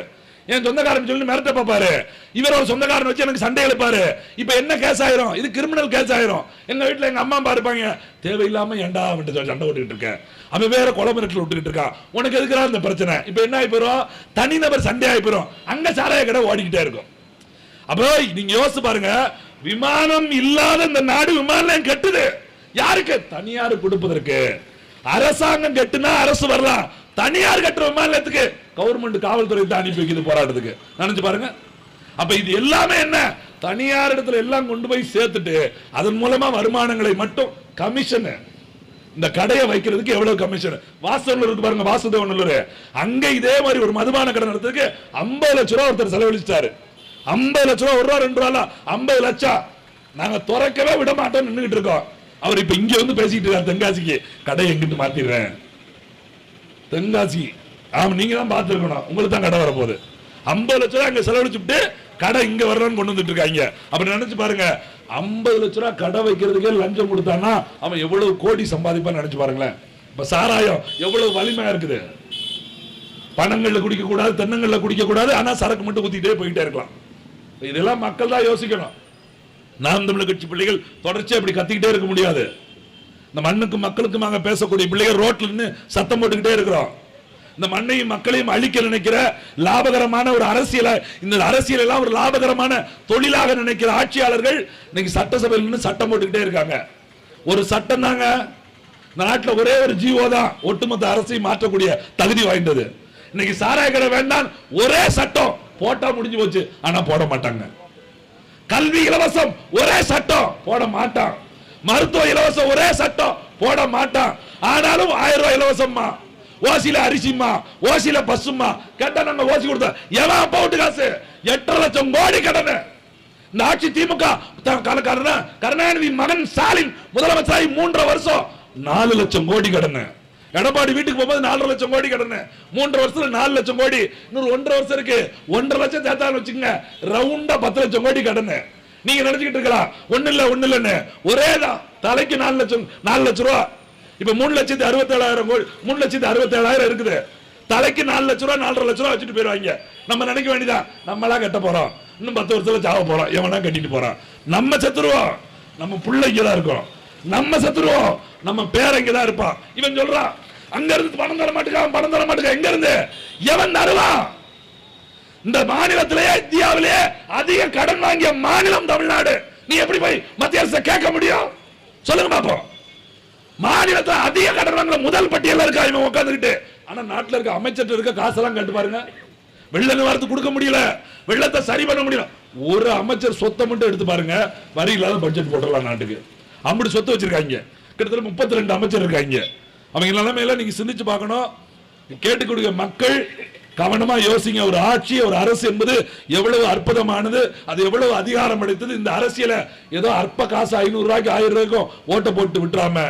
என் சொந்தக்காரன் சொல்லி மிரட்ட பாப்பாரு. இவர் ஒரு சொந்தக்காரன் வச்சு எனக்கு சண்டை எழுப்பாரு. இப்ப என்ன கேஸ் ஆயிரும்? இது கிரிமினல் கேஸ் ஆயிரும். எங்க வீட்டுல எங்க அம்மா இருப்பாங்க, தேவையில்லாம ஏண்டா அவன்கிட்ட சண்டை விட்டுக்கிட்டு இருக்கேன், அவன் வேற கொலை மிரட்டல் விட்டுக்கிட்டு இருக்கான், உனக்கு எதுக்குறா இந்த பிரச்சனை? இப்ப என்ன ஆகி போயிரும்? தனிநபர் சண்டை ஆகி போயிரும். அங்க சாராய கடை ஓடிக்கிட்டே இருக்கும். அப்போ நீங்க யோசிச்சு பாருங்க, விமானம் இல்லாத இந்த நாடு விமானம் கட்டுது. யாருக்கு? தனியார் கொடுப்பதற்கு. அரசாங்கம் கட்டுனா அரசு வரலாம், தனியார் கட்டுற விமானத்துக்கு கவர்மெண்ட் காவல்துறை தான் அனுப்பி வைக்குது போராட்டத்துக்கு. நினைச்சு பாருங்க. அப்ப இது எல்லாமே என்ன? தனியார் இடத்துல எல்லாம் கொண்டு போய் சேர்த்துட்டு அதன் மூலமா வருமானங்களை மட்டும் கமிஷன். இந்த கடையை வைக்கிறதுக்கு எவ்வளவு கமிஷன்? வாசல்ல இருக்கு பாருங்க, வாசுதேவன் அங்க இதே மாதிரி ஒரு மதுபான கடை நடத்துறதுக்கு 50 லட்சம் ரூபாய் ஒருத்தர் செலவழிச்சிட்டாரு. 50 லட்சம் ரூபாய், 1 ரூபா 2 ரூபா 50 லட்சம். நாங்க துறக்கவே விட மாட்டோம் நின்றுட்டு இருக்கோம். அவர் இப்ப இங்க வந்து பேசிட்டு இருக்காரு, தென்காசிக்கு கடை எங்கிட்டு மாத்திடுறேன். தென்காசி ஆமா, நீங்க தான் பார்த்துருக்கணும், உங்களுக்கு தான் கடை வரப்போகுது. 50 லட்சம் ரூபாய் அங்க செலவழிச்சுட்டு கடை இங்க வரணும்னு கொண்டு வந்துட்டு இருக்காங்க. அப்படி நினைச்சு பாருங்க, 50 லட்சம் ரூபாய் கடை வைக்கிறதுக்கே லஞ்சம் கொடுத்தானா அவன் எவ்வளவு கோடி சம்பாதிப்பான்னு நினைச்சு பாருங்களேன். இப்ப சாராயம் எவ்வளவு வலிமையா இருக்குது. பணங்கள்ல குடிக்க கூடாது, தென்னங்கள்ல குடிக்க கூடாது, ஆனா சரக்கு மட்டும் ஊத்திட்டே போயிட்டே இருக்கலாம். இதெல்லாம் மக்கள் தான் யோசிக்கணும். நாம் தமிழர் கட்சி பிள்ளைகள் தொடர்ச்சியா இப்படி கத்திக்கிட்டே இருக்க முடியாது. இந்த மண்ணுக்கும் மக்களுக்குமாக பேசக்கூடிய பிள்ளைகள் ரோட்ல நின்று சத்தம் போட்டுக்கிட்டே இருக்கிறோம். இந்த மண்ணையும் மக்களையும் அழிக்க நினைக்கிற லாபகரமான ஒரு அரசியலை, இந்த அரசியல் எல்லாம் ஒரு லாபகரமான தொழிலாக நினைக்கிற ஆட்சியாளர்கள் இன்னைக்கு சட்டசபையில் நின்று சட்டம் போட்டுக்கிட்டே இருக்காங்க. ஒரு சட்டம் தாங்க இந்த நாட்டில், ஒரே ஒரு ஜீவோ தான் ஒட்டுமொத்த அரசையும் மாற்றக்கூடிய தகுதி வாய்ந்தது. இன்னைக்கு சாராய கடை வேண்டாம், ஒரே சட்டம் போட்டா முடிஞ்சு போச்சு. ஆனா போட மாட்டாங்க. கல்வி இலவசம் ஒரே சட்டம் போட மாட்டான். மருத்துவ இலவசம் ஒரே சட்டம் போட மாட்டான். ஆனாலும் 1000 ரூபாய் இலவசம்மா, ஓசில அரிசிமா, ஓசில பசுமா கேட்டா நாங்க ஓசி கொடுத்தோம். எவன் அப்பவுட்டு காசு? 8.5 லட்சம் கோடி கடன். இந்த ஆட்சி திமுக கருணாநிதி மகன் ஸ்டாலின் முதலமைச்சராகி 3.5 வருஷம் 4 லட்சம் கோடி கடன். எடப்பாடி வீட்டுக்கு போகும்போது 4.5 லட்சம் கோடி கடன். 3 வருஷத்துல 4 லட்சம் கோடி. இன்னொரு 1.5 வருஷம் இருக்கு, 1.5 லட்சம் சேர்த்தான்னு வச்சுக்கோங்க, ரவுண்டா 10 லட்சம் கோடி கடன். நீங்க நினைச்சுக்கிட்டு இருக்கலாம் ஒண்ணு இல்லன்னு, ஒரே தான் தலைக்கு 4 லட்சம் ரூபா. இப்ப 3,67,000 கோடி, 3,67,000 இருக்குது. தலைக்கு 4 லட்சம் ரூபா, 4.5 லட்சம் ரூபா வச்சுட்டு போயிருவாங்க. நம்ம நினைக்க வேண்டியதான், நம்மளா கட்ட போறோம், இன்னும் 10 வருஷத்துல சாவ போறோம், எவனா கட்டிட்டு போறான், நம்ம செத்துருவோம், நம்ம புள்ள இங்கதான் இருக்கோம், நம்ம செத்துருவோம், நம்ம பேர இங்கதான் இருப்பான். இவன் சொல்றான் அங்க இருந்து பணம் தர மாட்டேங்க, எங்க இருந்து எவன் தருவான்? இந்த மாநிலத்திலேயே இந்தியாவிலேயே அதிக கடன் வாங்கிய மாநிலம் தமிழ்நாடு. நீ எப்படி போய் மத்திய அரசு கேட்க முடியும்? சொல்லுங்க பாப்போம். மாநிலத்தில் அதிக கடன் வாங்குற முதல் பட்டியல இருக்கா இவன் உட்காந்துக்கிட்டு. ஆனா நாட்டில் இருக்க அமைச்சர் இருக்க காசெல்லாம் கட்டு பாருங்க. வெள்ள நிவாரணத்துக்கு கொடுக்க முடியல, வெள்ளத்தை சரி பண்ண முடியல. ஒரு அமைச்சர் சொத்தை மட்டும் எடுத்து பாருங்க, வரி இல்லாத பட்ஜெட் போட்டுடலாம் நாட்டுக்கு. அப்படி சொத்து வச்சிருக்காங்க. கிட்டத்தட்ட 32 அமைச்சர் இருக்காங்க. அவங்க நிலைமையில நீங்க சிந்திச்சு பார்க்கணும். கேட்டுக்கூடிய மக்கள் கவனமா யோசிங்க. ஒரு ஆட்சி, ஒரு அரசு என்பது எவ்வளவு அற்புதமானது, அது எவ்வளவு அதிகாரம் அளித்தது. இந்த அரசியல ஏதோ அற்ப காசு 500 ரூபாய்க்கு 1000 ரூபாய்க்கும் ஓட்ட போட்டு விட்டுறாம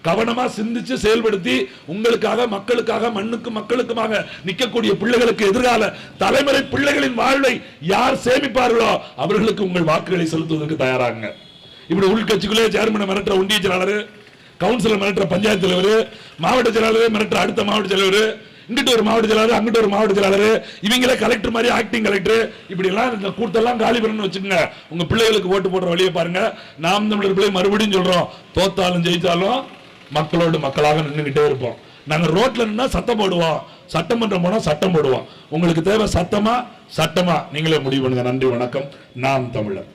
கவனமா சிந்திச்சு செயல்படுத்தி உங்களுக்காக, மக்களுக்காக, மண்ணுக்கு மக்களுக்குமாக நிற்கக்கூடிய பிள்ளைகளுக்கு, எதிர்கால தலைமுறை பிள்ளைகளின் வாழ்வை யார் சேமிப்பார்களோ அவர்களுக்கு உங்கள் வாக்குகளை செலுத்துவதற்கு தயாராங்க. இப்படி உள்கட்சிக்குள்ளே சேர்மன் மிரட்டுற ஒன்றிய செயலாளர், கவுன்சிலர் மிரட்டுற பஞ்சாயத்து தலைவர், மாவட்ட செயலாளர் மிரட்டுற அடுத்த மாவட்ட செயலாளர், இங்கிட்ட ஒரு மாவட்ட செயலாளர், அங்கிட்ட ஒரு மாவட்ட செயலாளர், இவங்களே கலெக்டர் மாதிரி ஆக்டிங் கலெக்டர், இப்படி எல்லாம் இந்த கூட்டெல்லாம் காலி பண்ணணும்னு வச்சுக்கோங்க. உங்க பிள்ளைகளுக்கு ஓட்டு போடுற வழியை பாருங்க. நாம் தமிழர் பிள்ளை மறுபடியும் சொல்றோம், தோத்தாலும் ஜெயித்தாலும் மக்களோடு மக்களாக நின்றுகிட்டே இருப்போம். நாங்க ரோட்ல நின்னா சத்தம் போடுவோம், சட்டமன்றம் போனா சட்டம் போடுவோம். உங்களுக்கு தேவை சத்தமா நீங்களே முடிவு பண்ணுங்க. நன்றி, வணக்கம். நாம் தமிழர்.